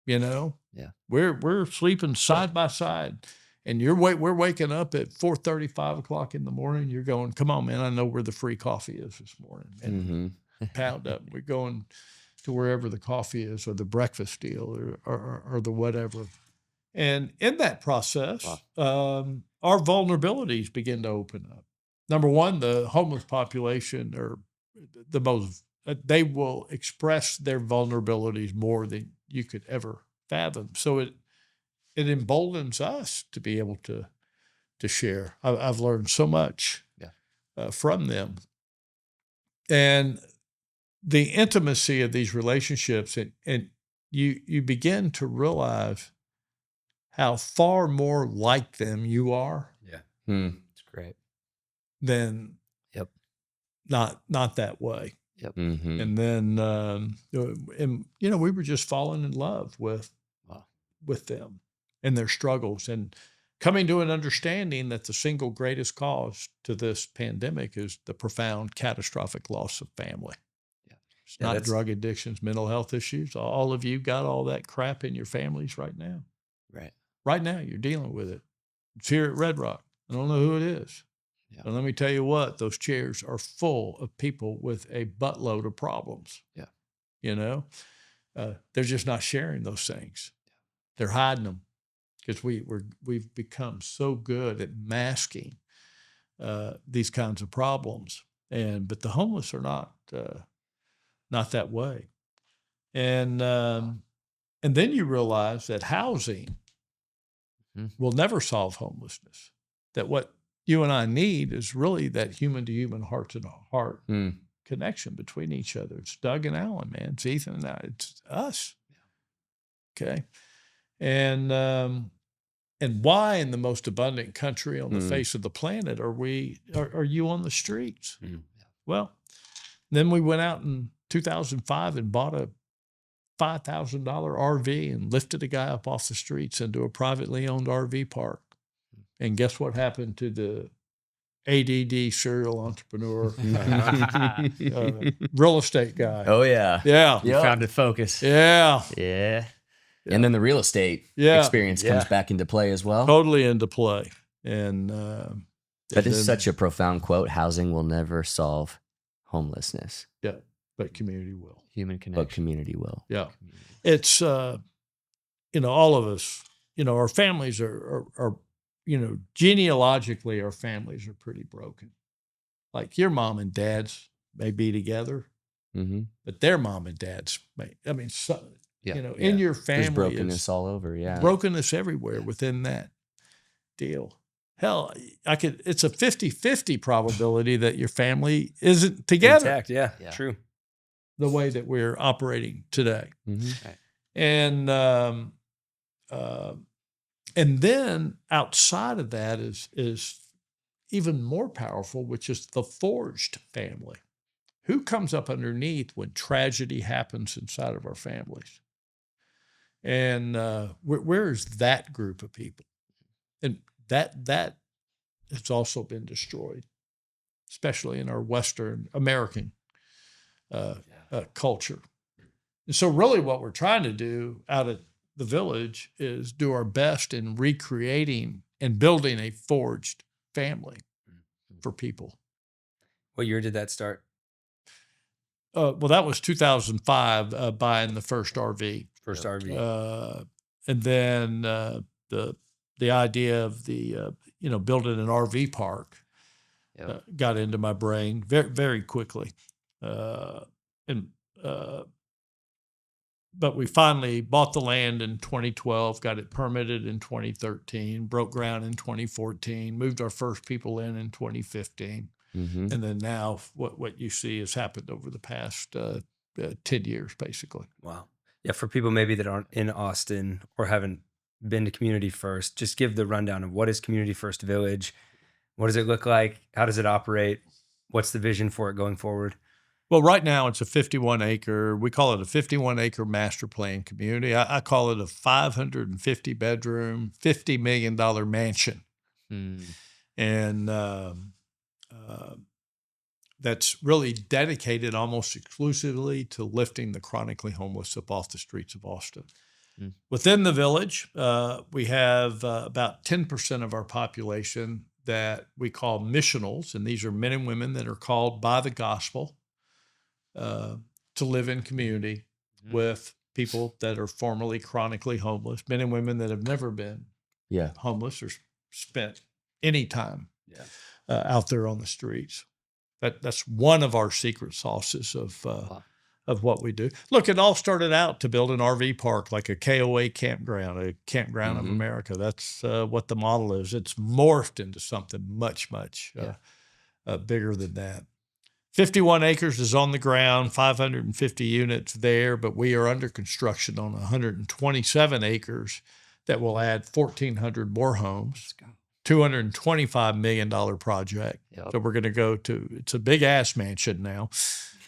You know? Yeah. We're sleeping side by side. And we're waking up at 4:30, 5 o'clock in the morning. You're going, come on, man, I know where the free coffee is this morning. And pound up. We're going to wherever the coffee is, or the breakfast deal, or the whatever. And in that process, our vulnerabilities begin to open up. Number one, the homeless population are the most, they will express their vulnerabilities more than you could ever fathom. So it emboldens us to be able to share. I've learned so much from them. And the intimacy of these relationships, and you begin to realize how far more like them you are. Yeah. It's great. Than not that way. Yep. And then, and we were just falling in love with them and their struggles, and coming to an understanding that the single greatest cause to this pandemic is the profound catastrophic loss of family. It's not drug addictions, mental health issues. All of you got all that crap in your families right now. Right. Right now, you're dealing with it. It's here at Red Rock. I don't know who it is. Yeah. And let me tell you what, those chairs are full of people with a buttload of problems. Yeah. They're just not sharing those things. Yeah. They're hiding them because we've become so good at masking these kinds of problems. But the homeless are not that way. And then you realize that housing will never solve homelessness. That what you and I need is really that human-to-human, heart-to-heart connection between each other. It's Doug and Alan, man. It's Ethan and I. It's us. Yeah. Okay. And why in the most abundant country on the face of the planet are you on the streets? Well, then we went out in 2005 and bought a $5,000 RV and lifted a guy up off the streets into a privately owned RV park. And guess what happened to the ADD serial entrepreneur, real estate guy? Oh, yeah. Yeah. You found a focus. Yeah. Yeah. And then the real estate experience comes back into play as well. Totally into play. And that is such a profound quote. Housing will never solve homelessness. Yeah, but community will. Human connection. But community will. Yeah. It's, all of us, our families are genealogically, our families are pretty broken. Like your mom and dad's may be together, but their mom and dad's in your family. There's brokenness all over, brokenness everywhere within that deal. Hell, it's a 50-50 probability that your family isn't together. Intact, yeah, true. The way that we're operating today. Right. And then outside of that is even more powerful, which is the forged family. Who comes up underneath when tragedy happens inside of our families? And where's that group of people? And that has also been destroyed, especially in our Western American culture. And so really what we're trying to do out at the village is do our best in recreating and building a forged family for people. What year did that start? Well, that was 2005, buying the first RV. First RV. And then the idea of the building an RV park got into my brain very, very quickly. But we finally bought the land in 2012, got it permitted in 2013, broke ground in 2014, moved our first people in 2015. And then now what you see has happened over the past 10 years, basically. Wow. Yeah, for people maybe that aren't in Austin or haven't been to Community First, just give the rundown of what is Community First Village? What does it look like? How does it operate? What's the vision for it going forward? Well, right now it's a 51-acre, we call it a 51-acre master plan community. I call it a 550-bedroom, $50 million mansion. And that's really dedicated almost exclusively to lifting the chronically homeless up off the streets of Austin. Within the village, we have about 10% of our population that we call missionals, and these are men and women that are called by the gospel to live in community with people that are formerly chronically homeless, men and women that have never been homeless or spent any time out there on the streets. That's one of our secret sauces of what we do. Look, it all started out to build an RV park, like a KOA campground, a campground of America. That's what the model is. It's morphed into something much, much bigger than that. 51 acres is on the ground, 550 units there, but we are under construction on 127 acres that will add 1,400 more homes. $225 million project. So we're going to go to, it's a big ass mansion now.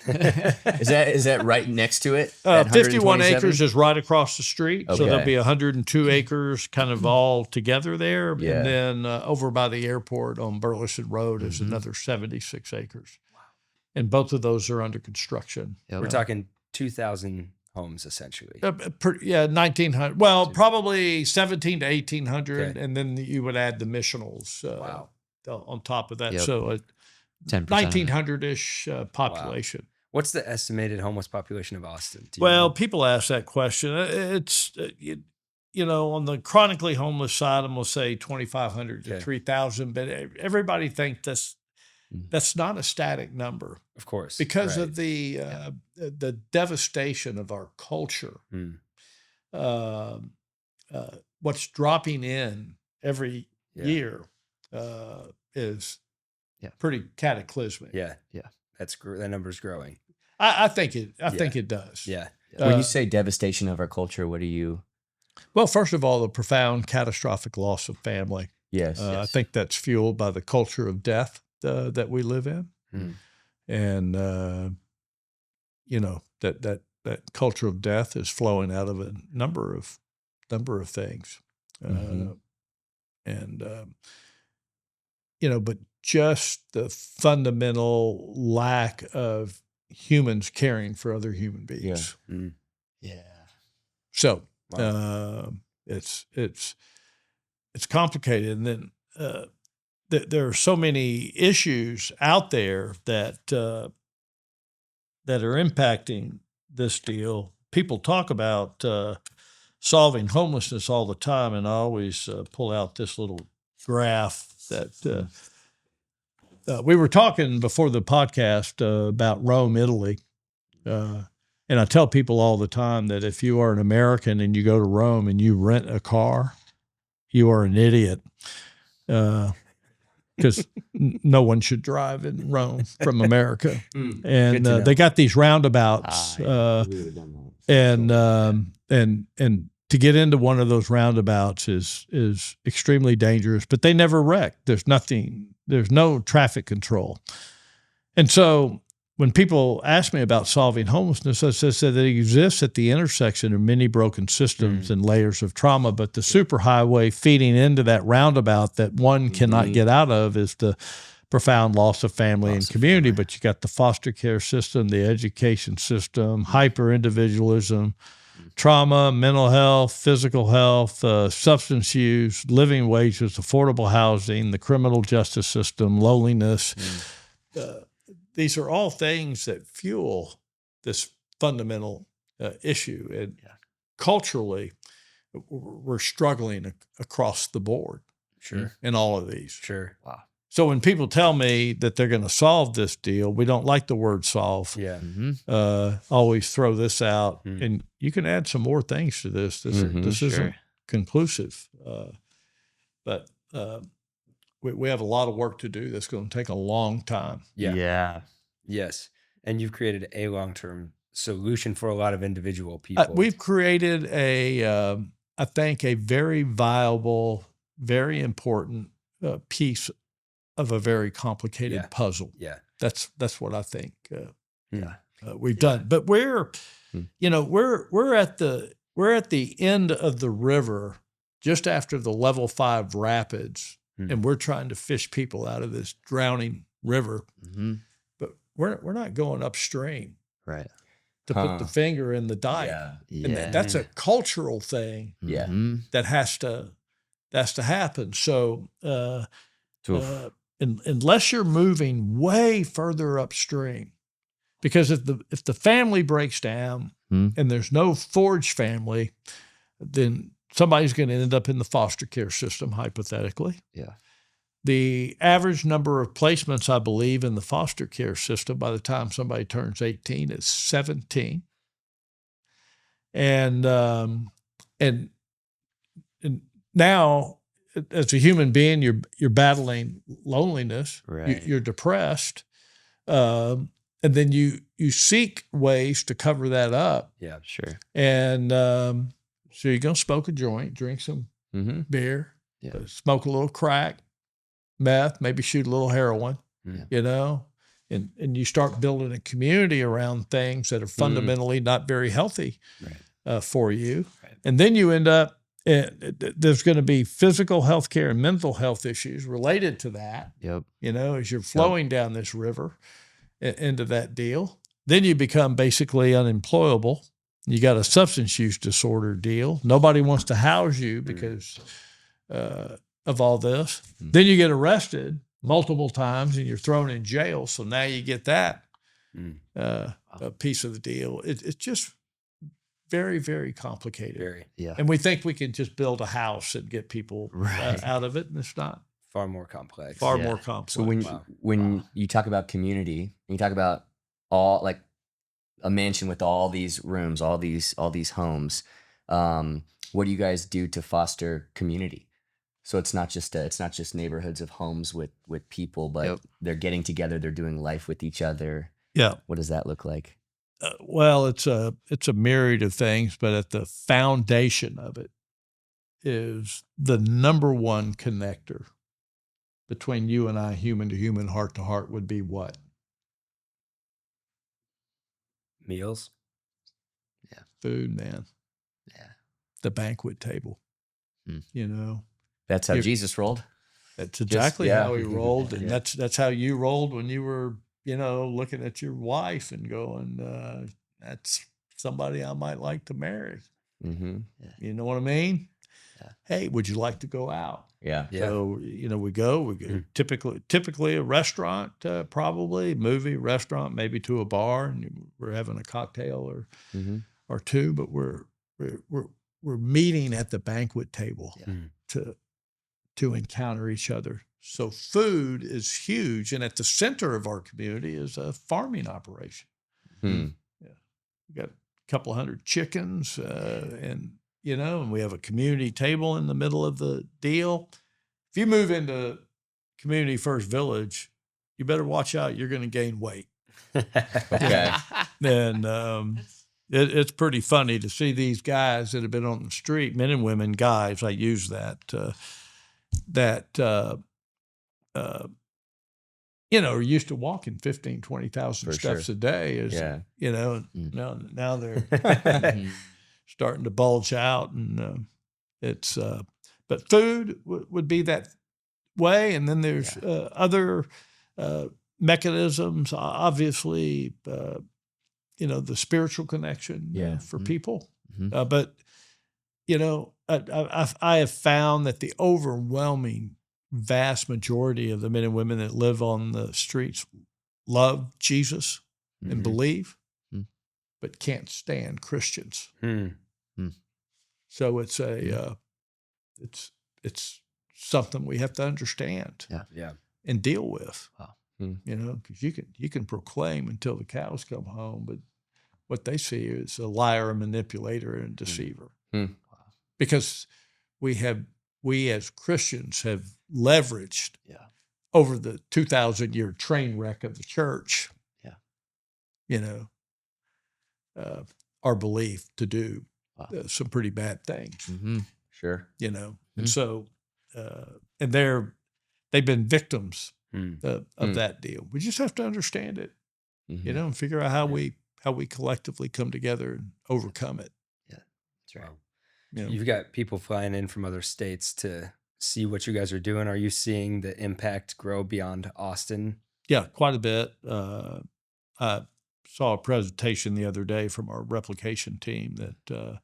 Is that right next to it? 51 acres is right across the street. Okay. So there'll be 102 acres kind of all together there. And then over by the airport on Burleson Road is another 76 acres. Wow. And both of those are under construction. We're talking 2,000 homes essentially. 1,900. Well, probably 1,700 to 1,800, and then you would add the missionals on top of that. So 1,900-ish population. Wow. What's the estimated homeless population of Austin? Well, people ask that question. It's on the chronically homeless side, I'm gonna say 2,500 to 3,000, but everybody thinks that's not a static number, of course, because of the devastation of our culture. What's dropping in every year is pretty cataclysmic. That number's growing. I think it does. Yeah. When you say devastation of our culture, what do you? Well, first of all, the profound catastrophic loss of family. Yes. I think that's fueled by the culture of death that we live in, and that culture of death is flowing out of a number of things, but just the fundamental lack of humans caring for other human beings. So it's complicated, and then there are so many issues out there that are impacting this deal. People talk about solving homelessness all the time, and I always pull out this little graph that we were talking before the podcast about Rome, Italy. And I tell people all the time that if you are an American and you go to Rome and you rent a car, you are an idiot. Because no one should drive in Rome from America. And they got these roundabouts. And to get into one of those roundabouts is extremely dangerous, but they never wreck. There's no traffic control. And so when people ask me about solving homelessness, I said that it exists at the intersection of many broken systems and layers of trauma, but the superhighway feeding into that roundabout that one cannot get out of is the profound loss of family and community. But you got the foster care system, the education system, hyper-individualism, trauma, mental health, physical health, substance use, living wages, affordable housing, the criminal justice system, loneliness. These are all things that fuel this fundamental issue. And culturally, we're struggling across the board in all of these. Sure. Wow. So when people tell me that they're going to solve this deal, we don't like the word solve. Always throw this out. And you can add some more things to this. This isn't conclusive. But we have a lot of work to do that's going to take a long time. Yes. And you've created a long-term solution for a lot of individual people. We've created I think, a very viable, very important piece of a very complicated puzzle. That's what I think we've done. But we're at the end of the river just after the level 5 rapids, and we're trying to fish people out of this drowning river, but we're not going upstream. Right. To put the finger in the dike. And that's a cultural thing that has to happen. So unless you're moving way further upstream, because if the family breaks down and there's no forge family, then somebody's going to end up in the foster care system, hypothetically. Yeah. The average number of placements, I believe, in the foster care system by the time somebody turns 18 is 17. And now, as a human being, you're battling loneliness. Right. You're depressed, and then you seek ways to cover that up. Yeah, sure. And so you're gonna smoke a joint, drink some beer, smoke a little crack, meth, maybe shoot a little heroin, you know, and you start building a community around things that are fundamentally not very healthy for you. Right. And then you end up, there's going to be physical health care and mental health issues related to that, you know, as you're flowing down this river into that deal. Then you become basically unemployable. You got a substance use disorder deal. Nobody wants to house you because of all this. Then you get arrested multiple times and you're thrown in jail. So now you get that a piece of the deal. It's just very, very complicated. And we think we can just build a house and get people out of it, and it's not. Far more complex. More complex. So when you talk about community, you talk about all like a mansion with all these rooms, all these homes. What do you guys do to foster community? So it's not just neighborhoods of homes with people, but they're getting together, they're doing life with each other. Yeah. What does that look like? Well, it's a myriad of things, but at the foundation of it is the number one connector between you and I, human to human, heart to heart, would be what? Meals. Yeah. Food, man. Yeah. The banquet table. You know. That's how Jesus rolled. That's exactly how he rolled, and that's how you rolled when you were, you know, looking at your wife and going, that's somebody I might like to marry. You know what I mean? Yeah. Hey, would you like to go out? Yeah. So, you know, we go typically a restaurant, probably movie, restaurant, maybe to a bar, and we're having a cocktail or two, but we're meeting at the banquet table to encounter each other. So food is huge, and at the center of our community is a farming operation. We got a couple of hundred chickens, and you know, and we have a community table in the middle of the deal. If you move into Community First Village, you better watch out. You're going to gain weight. Okay. And it's pretty funny to see these guys that have been on the street, men and women, guys. I use that. You know, are used to walking 15, 20,000 steps a day. You know, now they're starting to bulge out, and it's. But food would be that way, and then there's other mechanisms. Obviously, you know, the spiritual connection for people. But you know, I have found that the overwhelming vast majority of the men and women that live on the streets love Jesus and believe, but can't stand Christians. So it's it's something we have to understand and deal with. You know, because you can proclaim until the cows come home, but what they see is a liar, a manipulator, and a deceiver. Because we as Christians have leveraged over the 2,000-year train wreck of the church, you know, our belief to do some pretty bad things. Sure. You know, and so, and they've been victims of that deal. We just have to understand it, you know, and figure out how we collectively come together and overcome it. Yeah, that's right. You know, you've got people flying in from other states to see what you guys are doing. Are you seeing the impact grow beyond Austin? Yeah, quite a bit. I saw a presentation the other day from our replication team that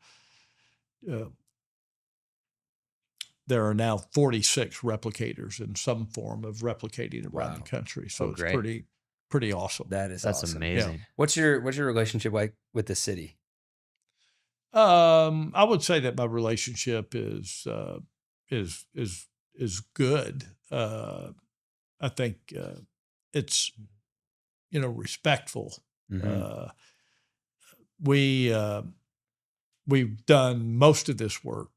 there are now 46 replicators in some form of replicating around the country. So it's pretty awesome. That's awesome. Amazing. Yeah. What's your relationship like with the city? I would say that my relationship is good. I think it's respectful. Mm-hmm. We've done most of this work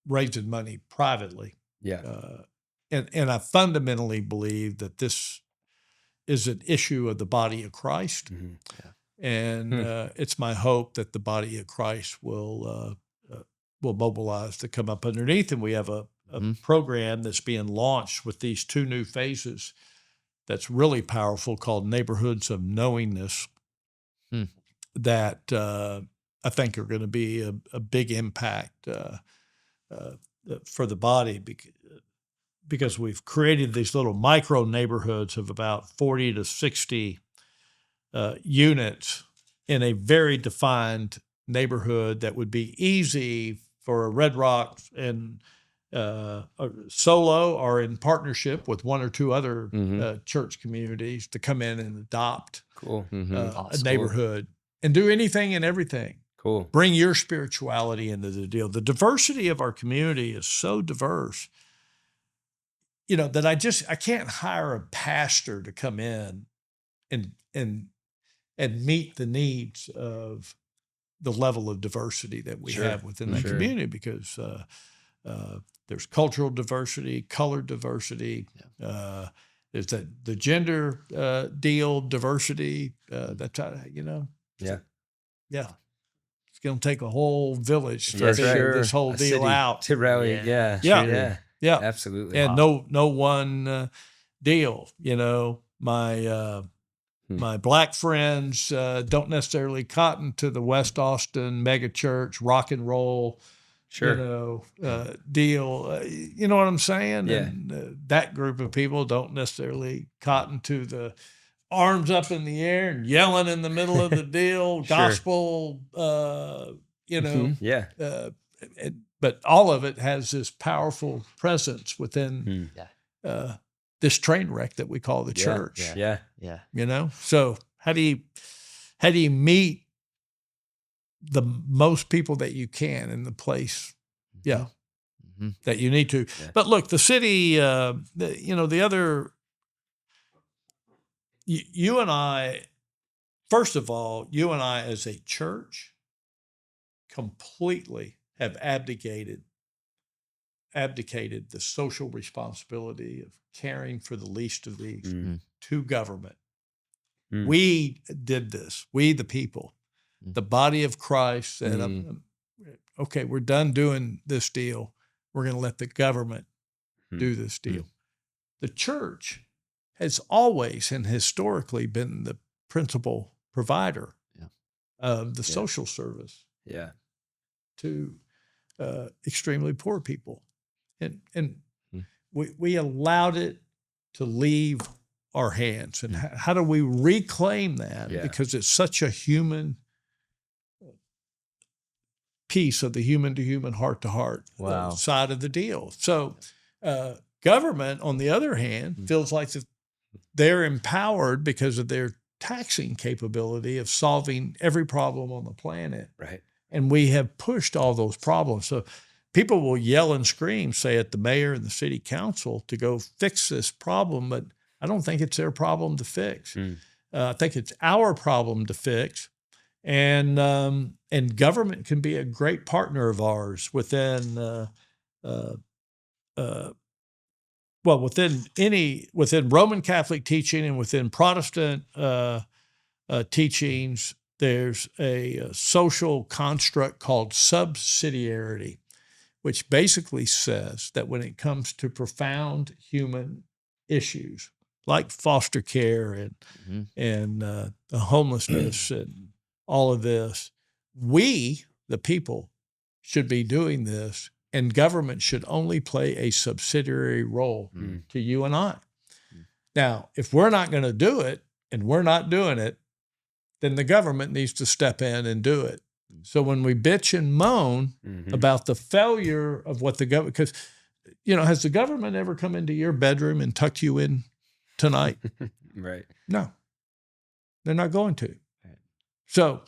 raising money privately. Yeah. And I fundamentally believe that this is an issue of the body of Christ. Mm-hmm. Yeah. And it's my hope that the body of Christ will mobilize to come up underneath. And we have a program that's being launched with these 2 new phases that's really powerful called Neighborhoods of Knowingness that I think are going to be a big impact for the body because we've created these little micro neighborhoods of about 40 to 60 units in a very defined neighborhood that would be easy for a Red Rocks and solo or in partnership with 1 or 2 other church communities to come in and adopt a neighborhood and do anything and everything. Cool. Bring your spirituality into the deal. The diversity of our community is so diverse, that I can't hire a pastor to come in and meet the needs of the level of diversity that we have within the community because there's cultural diversity, color diversity, there's the gender deal diversity. That's yeah. It's going to take a whole village to figure this whole deal out. To rally, yeah, absolutely. And no one deal. My black friends don't necessarily cotton to the West Austin mega church rock and roll, deal. You know what I'm saying? Yeah. And that group of people don't necessarily cotton to the arms up in the air and yelling in the middle of the deal, gospel, but all of it has this powerful presence within this train wreck that we call the church. Yeah. So how do you meet the most people that you can in the place? Yeah. That you need to. Yeah. But look, the city, the other, you and I, first of all, you and I as a church completely have abdicated the social responsibility of caring for the least of these to government. We did this. We, the people, the body of Christ said, okay, we're done doing this deal. We're going to let the government do this deal. The church has always and historically been the principal provider of the social service to extremely poor people. And we allowed it to leave our hands. And how do we reclaim that? Because it's such a human piece of the human to human, heart to heart side of the deal. So government, on the other hand, feels like they're empowered because of their taxing capability of solving every problem on the planet. Right. And we have pushed all those problems. So people will yell and scream, say, at the mayor and the city council to go fix this problem, but I don't think it's their problem to fix. I think it's our problem to fix. And government can be a great partner of ours within within Roman Catholic teaching and within Protestant teachings. There's a social construct called subsidiarity, which basically says that when it comes to profound human issues like foster care and homelessness and all of this, we, the people, should be doing this, and government should only play a subsidiary role to you and I. Now, if we're not going to do it and we're not doing it, then the government needs to step in and do it. So when we bitch and moan about the failure of what the government, because, has the government ever come into your bedroom and tucked you in tonight? Right. No, they're not going to. Right. So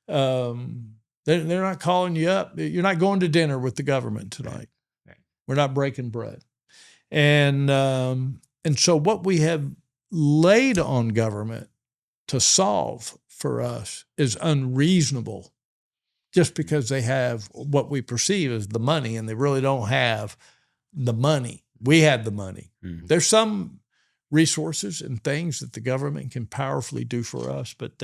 they're not calling you up. You're not going to dinner with the government tonight. Right. We're not breaking bread. And so what we have laid on government to solve for us is unreasonable, just because they have what we perceive as the money, and they really don't have the money. We have the money. Mm-hmm. There's some resources and things that the government can powerfully do for us, but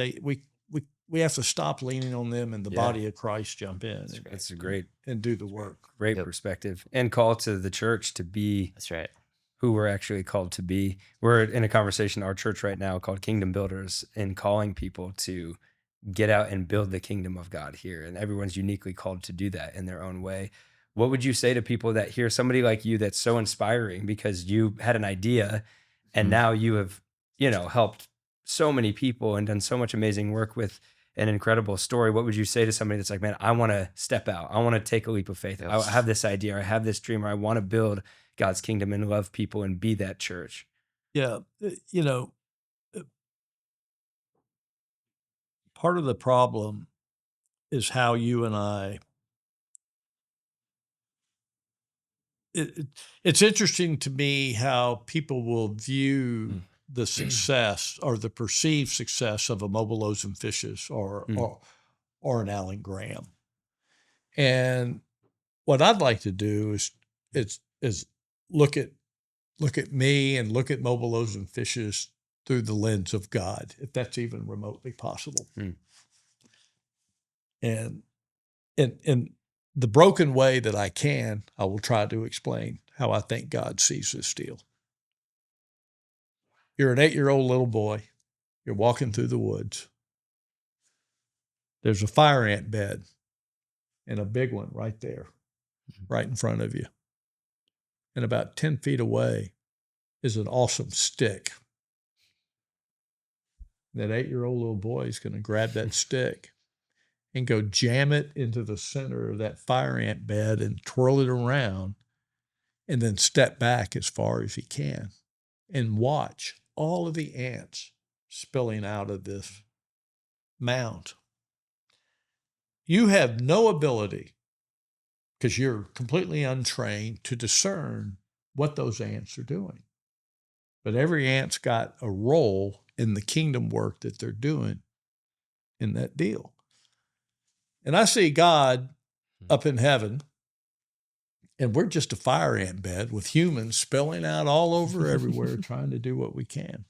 we have to stop leaning on them, and the body of Christ jump in. That's great. And do the work. Great perspective. And call to the church to be that's right. who we're actually called to be. We're in a conversation in our church right now called Kingdom Builders, and calling people to get out and build the kingdom of God here. And everyone's uniquely called to do that in their own way. What would you say to people that hear somebody like you that's so inspiring because you had an idea and now you have, helped so many people and done so much amazing work with an incredible story? What would you say to somebody that's like, man, I want to step out. I want to take a leap of faith. Yes. I have this idea, or I have this dream, or I want to build God's kingdom and love people and be that church. Yeah. Part of the problem is how you and I, it's interesting to me how people will view the success or the perceived success of a Mobile Loaves and Fishes or an Alan Graham. And what I'd like to do is look at me and look at Mobile Loaves and Fishes through the lens of God, if that's even remotely possible. And in the broken way that I can, I will try to explain how I think God sees this deal. You're an 8-year-old little boy. You're walking through the woods. There's a fire ant bed and a big one right there, right in front of you. And about 10 feet away is an awesome stick. That 8-year-old little boy is going to grab that stick and go jam it into the center of that fire ant bed and twirl it around, and then step back as far as he can and watch all of the ants spilling out of this mound. You have no ability, because you're completely untrained, to discern what those ants are doing. But every ant's got a role in the kingdom work that they're doing in that deal. And I see God up in heaven, and we're just a fire ant bed with humans spilling out all over everywhere trying to do what we can.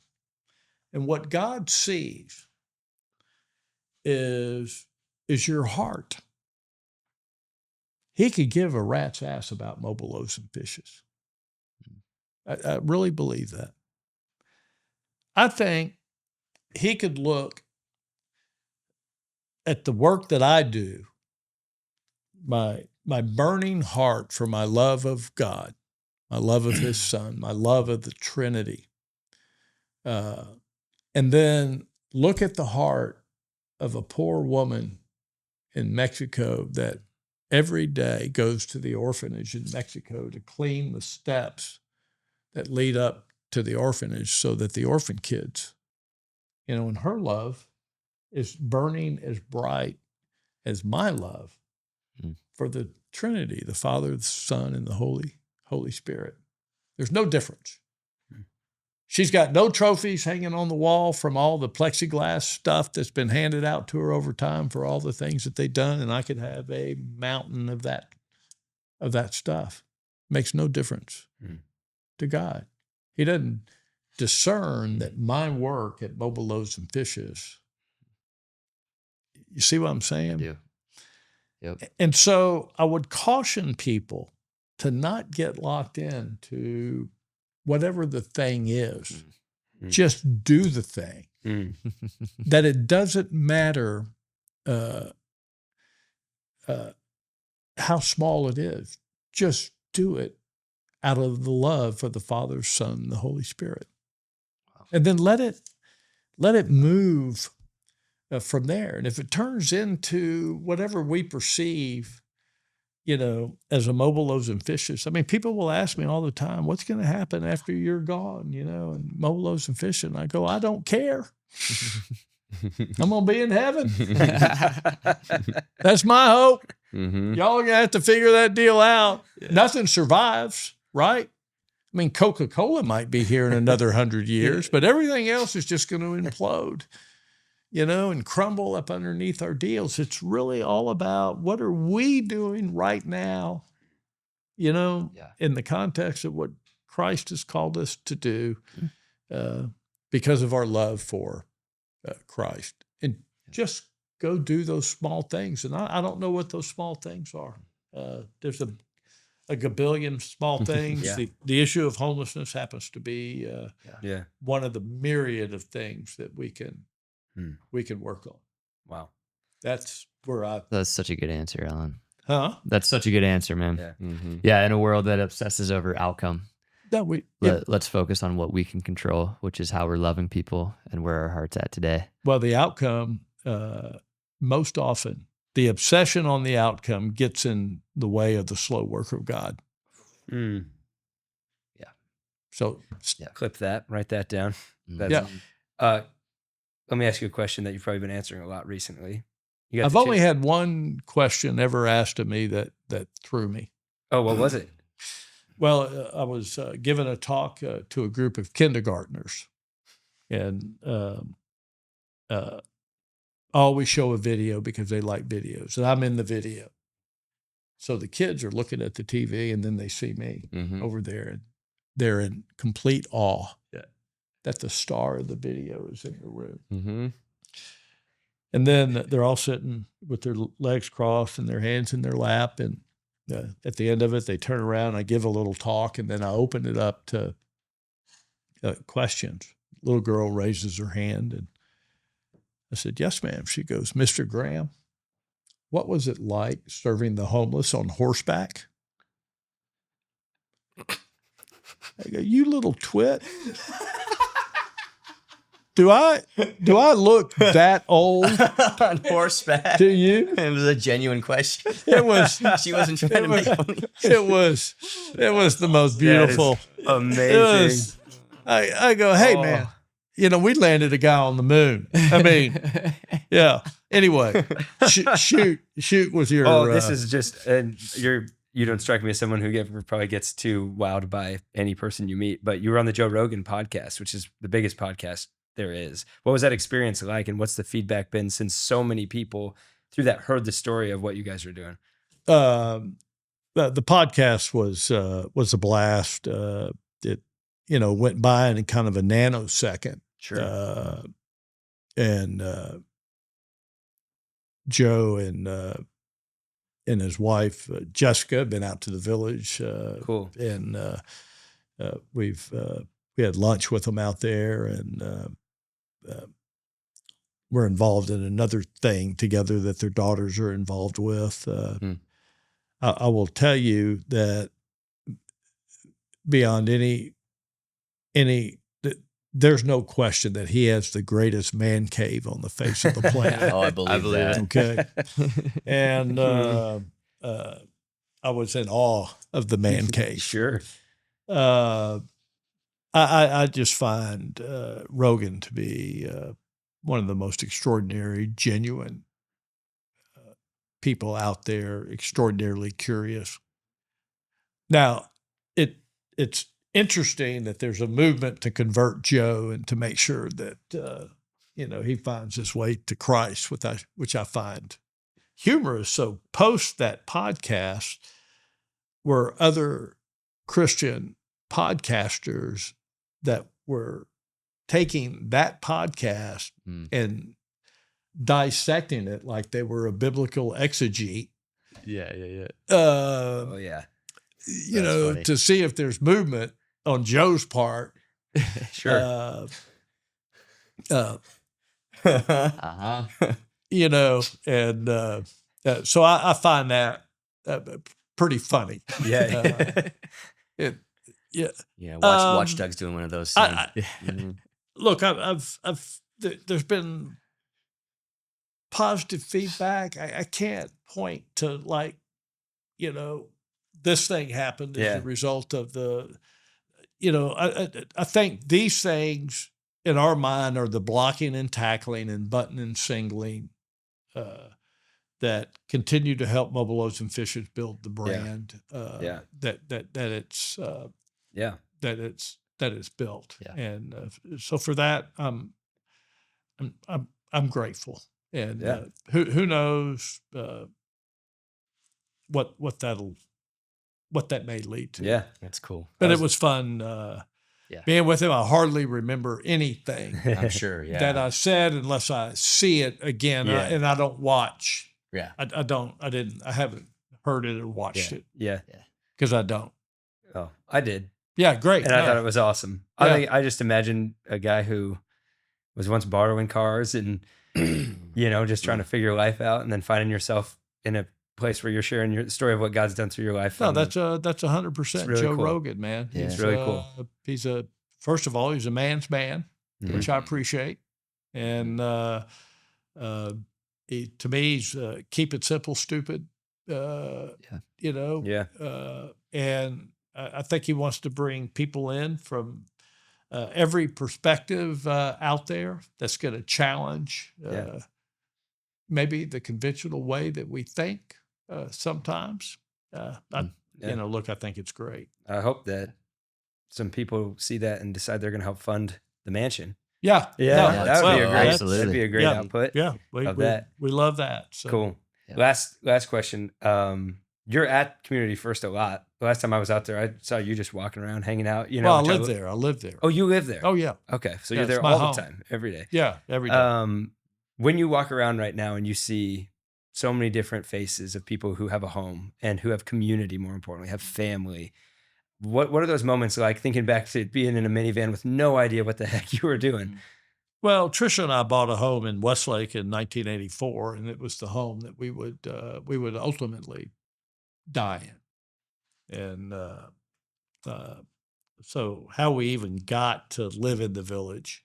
And what God sees is your heart. He could give a rat's ass about Mobile Loaves and Fishes. I really believe that. I think he could look at the work that I do, my burning heart for my love of God, my love of his son, my love of the Trinity, and then look at the heart of a poor woman in Mexico that every day goes to the orphanage in Mexico to clean the steps that lead up to the orphanage so that the orphan kids, and her love is burning as bright as my love for the Trinity, the Father, the Son, and the Holy Spirit. There's no difference. She's got no trophies hanging on the wall from all the plexiglass stuff that's been handed out to her over time for all the things that they've done, and I could have a mountain of that stuff. Makes no difference to God. He doesn't discern that my work at Mobile Loaves and Fishes. You see what I'm saying? Yeah. Yep. And so I would caution people to not get locked into whatever the thing is. Just do the thing. That it doesn't matter how small it is. Just do it out of the love for the Father, Son, and the Holy Spirit. And then let it move from there. And if it turns into whatever we perceive, as a mobile Loaves and Fishes, I mean, people will ask me all the time, what's going to happen after you're gone, and mobile Loaves and Fishes. And I go, I don't care. I'm going to be in heaven. That's my hope. Mm-hmm. Y'all are going to have to figure that deal out. Yeah. Nothing survives, right? I mean, Coca-Cola might be here in another 100 years, but everything else is just going to implode, and crumble up underneath our deals. It's really all about what are we doing right now, in the context of what Christ has called us to do because of our love for Christ. And just go do those small things. And I don't know what those small things are. There's a gabillion small things. Yeah. The issue of homelessness happens to be one of the myriad of things that we can work on. Wow. That's where That's such a good answer, Alan. Huh? That's such a good answer, man. Yeah. Mm-hmm. Yeah. In a world that obsesses over outcome, let's focus on what we can control, which is how we're loving people and where our heart's at today. Well, the outcome, most often, the obsession on the outcome gets in the way of the slow work of God. Mm. Yeah. So clip that, write that down. Let me ask you a question that you've probably been answering a lot recently. I've only had one question ever asked of me that threw me. Oh, what was it? Well, I was giving a talk to a group of kindergartners, and I always show a video because they like videos, and I'm in the video. So the kids are looking at the TV, and then they see me over there, and they're in complete awe that the star of the video is in the room. Mm-hmm. And then they're all sitting with their legs crossed and their hands in their lap. And at the end of it, they turn around, I give a little talk, and then I open it up to questions. Little girl raises her hand, and I said, "Yes, ma'am." She goes, "Mr. Graham, what was it like serving the homeless on horseback?" I go, "You little twit. Do I look that old on horseback? To you?" It was a genuine question. It was. She wasn't trying to make funny. It was the most beautiful. Amazing. I go, "Hey, man, we landed a guy on the moon." I mean, yeah. Anyway, shoot with your. Oh, this is just you don't strike me as someone who probably gets too wowed by any person you meet. But you were on the Joe Rogan podcast, which is the biggest podcast there is. What was that experience like, and what's the feedback been since so many people through that heard the story of what you guys are doing? The podcast was a blast. It went by in kind of a nanosecond. Sure. And Joe and his wife Jessica have been out to the village. Cool. And we had lunch with them out there, and we're involved in another thing together that their daughters are involved with. I will tell you that beyond any, there's no question that he has the greatest man cave on the face of the planet. Oh, I believe that. Okay. And I was in awe of the man cave. Sure. I just find Rogan to be one of the most extraordinary, genuine people out there, extraordinarily curious. Now, it's interesting that there's a movement to convert Joe and to make sure that he finds his way to Christ, which I find humorous. So post that podcast were other Christian podcasters that were taking that podcast and dissecting it like they were a biblical exegete. Yeah. To see if there's movement on Joe's part. Sure. So I find that pretty funny. Yeah. Watch Doug's doing one of those. look, there's been positive feedback. I can't point to like, this thing happened as a result of the, I think these things in our mind are the blocking and tackling and button and singling that continue to help Mobile Loaves and Fishes build the brand that it's built. Yeah. And so for that, I'm grateful. And who knows what that may lead to. Yeah, that's cool. But it was fun being with him. I hardly remember anything. I'm sure. Yeah. That I said unless I see it again, and I don't watch. Yeah. I haven't heard it or watched it. Yeah. Because I don't. Oh, I did. Yeah, great. And I thought it was awesome. I just imagine a guy who was once borrowing cars and, just trying to figure life out and then finding yourself in a place where you're sharing your story of what God's done through your life. No, that's 100% really Joe cool. Rogan, man. Yeah. It's really cool. First of all, he's a man's man, which I appreciate. And to me, he's keep it simple, stupid. And I think he wants to bring people in from every perspective out there that's going to challenge maybe the conventional way that we think sometimes. Look, I think it's great. I hope that some people see that and decide they're going to help fund the mansion. Yeah. That would be a great output. Yeah, we love that. So. Cool. Yeah. Last question. You're at Community First a lot. The last time I was out there, I saw you just walking around, hanging out. Well, I live there. Oh, you live there? Oh, yeah. Okay, so you're there all the time, every day. Yeah, every day. When you walk around right now and you see so many different faces of people who have a home and who have community, more importantly, have family, what are those moments like, thinking back to being in a minivan with no idea what the heck you were doing? Well, Tricia and I bought a home in Westlake in 1984, and it was the home that we would ultimately die in. And so how we even got to live in the village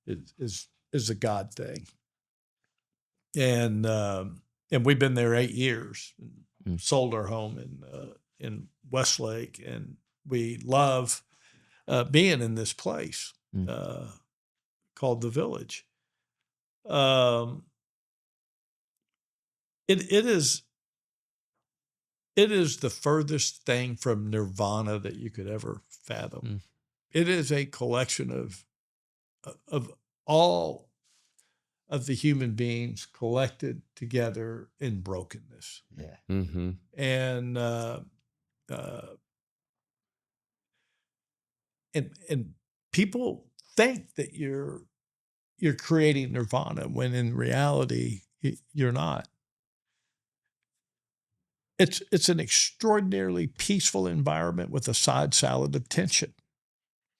is a God thing. And we've been there 8 years, and sold our home in Westlake, and we love being in this place called the Village. It is the furthest thing from nirvana that you could ever fathom. It is a collection of all of the human beings collected together in brokenness. Yeah. Mm-hmm. And people think that you're creating nirvana when in reality you're not. It's an extraordinarily peaceful environment with a side salad of tension.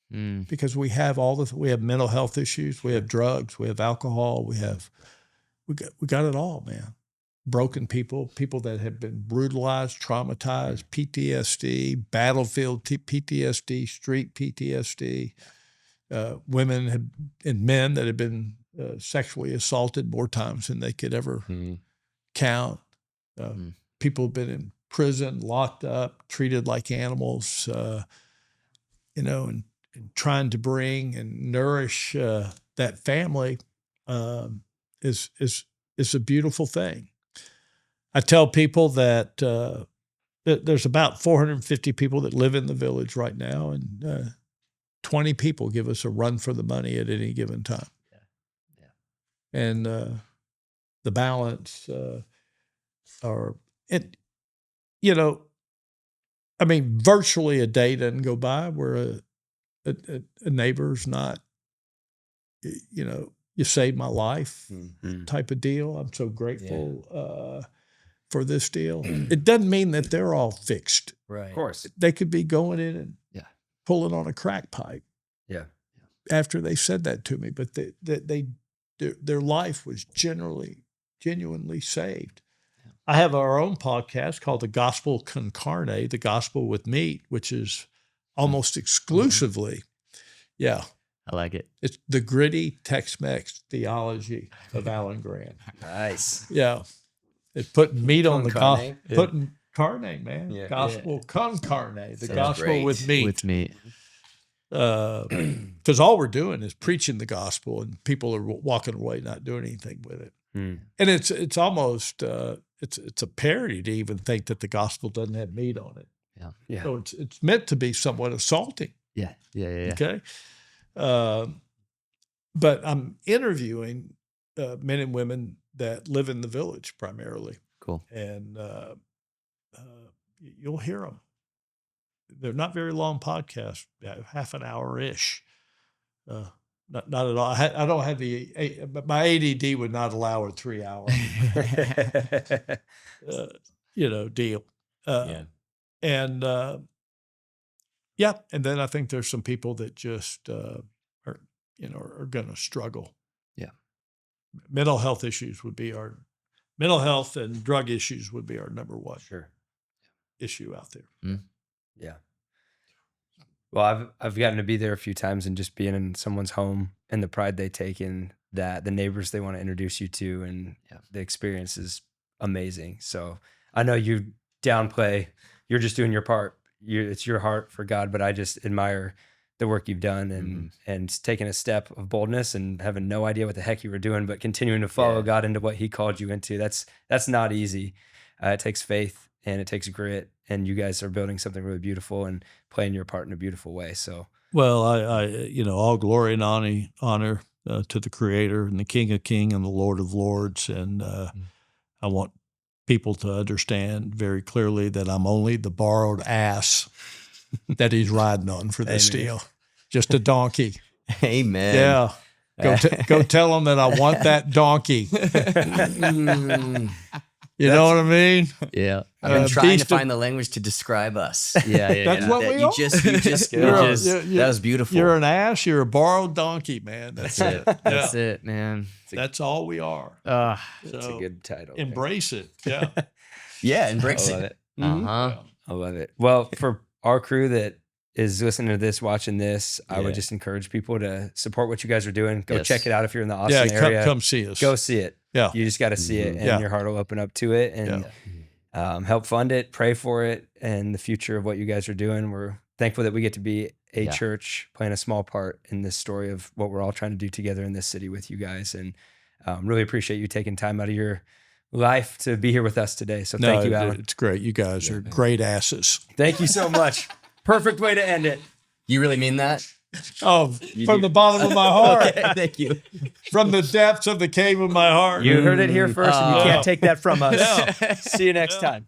Because we have we have mental health issues, we have drugs, we have alcohol, we got it all, man. Broken people that have been brutalized, traumatized, PTSD, battlefield PTSD, street PTSD, women and men that have been sexually assaulted more times than they could ever count. People have been in prison, locked up, treated like animals, and trying to bring and nourish that family is a beautiful thing. I tell people that there's about 450 people that live in the village right now, and 20 people give us a run for the money at any given time. Yeah. And the balance virtually a day doesn't go by where a neighbor's not, you saved my life type of deal. I'm so grateful for this deal. It doesn't mean that they're all fixed. Right. Of course. They could be going in and pulling on a crack pipe. Yeah. After they said that to me, but their life was genuinely saved. Yeah. I have our own podcast called the Gospel Con Carne, the Gospel with Meat, which is almost exclusively, I like it. It's the gritty Tex-Mex theology of Alan Grant. Nice. Yeah. It's putting meat on the gospel. Yeah. Putting carne, man. Yeah. Gospel con carne. The Sounds gospel great. with meat. With meat. Because all we're doing is preaching the gospel, and people are walking away not doing anything with it. Mm. And it's almost it's a parody to even think that the gospel doesn't have meat on it. Yeah. So it's meant to be somewhat assaulting. Yeah. Okay. But I'm interviewing men and women that live in the village primarily. Cool. And you'll hear them. They're not very long podcasts, half an hour-ish. Not at all. I don't have my ADD would not allow a 3-hour, deal. And and then I think there's some people that just are going to struggle. Yeah. Mental health and drug issues would be our number one issue out there. Mm. Yeah. Well, I've gotten to be there a few times, and just being in someone's home and the pride they take in that, the neighbors they want to introduce you to, and the experience is amazing. So I know you downplay, you're just doing your part. It's your heart for God, but I just admire the work you've done and taking a step of boldness and having no idea what the heck you were doing, but continuing to follow God into what he called you into. That's not easy. It takes faith and it takes grit, and you guys are building something really beautiful and playing your part in a beautiful way. So, well, I all glory and honor to the Creator and the King of Kings and the Lord of Lords. And I want people to understand very clearly that I'm only the borrowed ass that he's riding on for this deal. Just a donkey. Amen. Yeah. Go tell him that I want that donkey. You know what I mean? Yeah. I've been trying to find the language to describe us. That's what we are. That was beautiful. You're an ass. You're a borrowed donkey, man. That's it. That's it, man. That's all we are. That's a good title. Embrace it. Yeah. Yeah, embrace it. I love it. Well, for our crew that is listening to this, watching this, I would just encourage people to support what you guys are doing. Go check it out if you're in the Austin area. Come see us. Go see it. Yeah. You just got to see it, and your heart will open up to it, and help fund it, pray for it, and the future of what you guys are doing. We're thankful that we get to be a church playing a small part in this story of what we're all trying to do together in this city with you guys. And really appreciate you taking time out of your life to be here with us today. So thank you, Alan. It's great. You guys are great asses. Thank you so much. Perfect way to end it. You really mean that? Oh, from the bottom of my heart. Okay, thank you. From the depths of the cave of my heart. You heard it here first, and you can't take that from us. See you next time.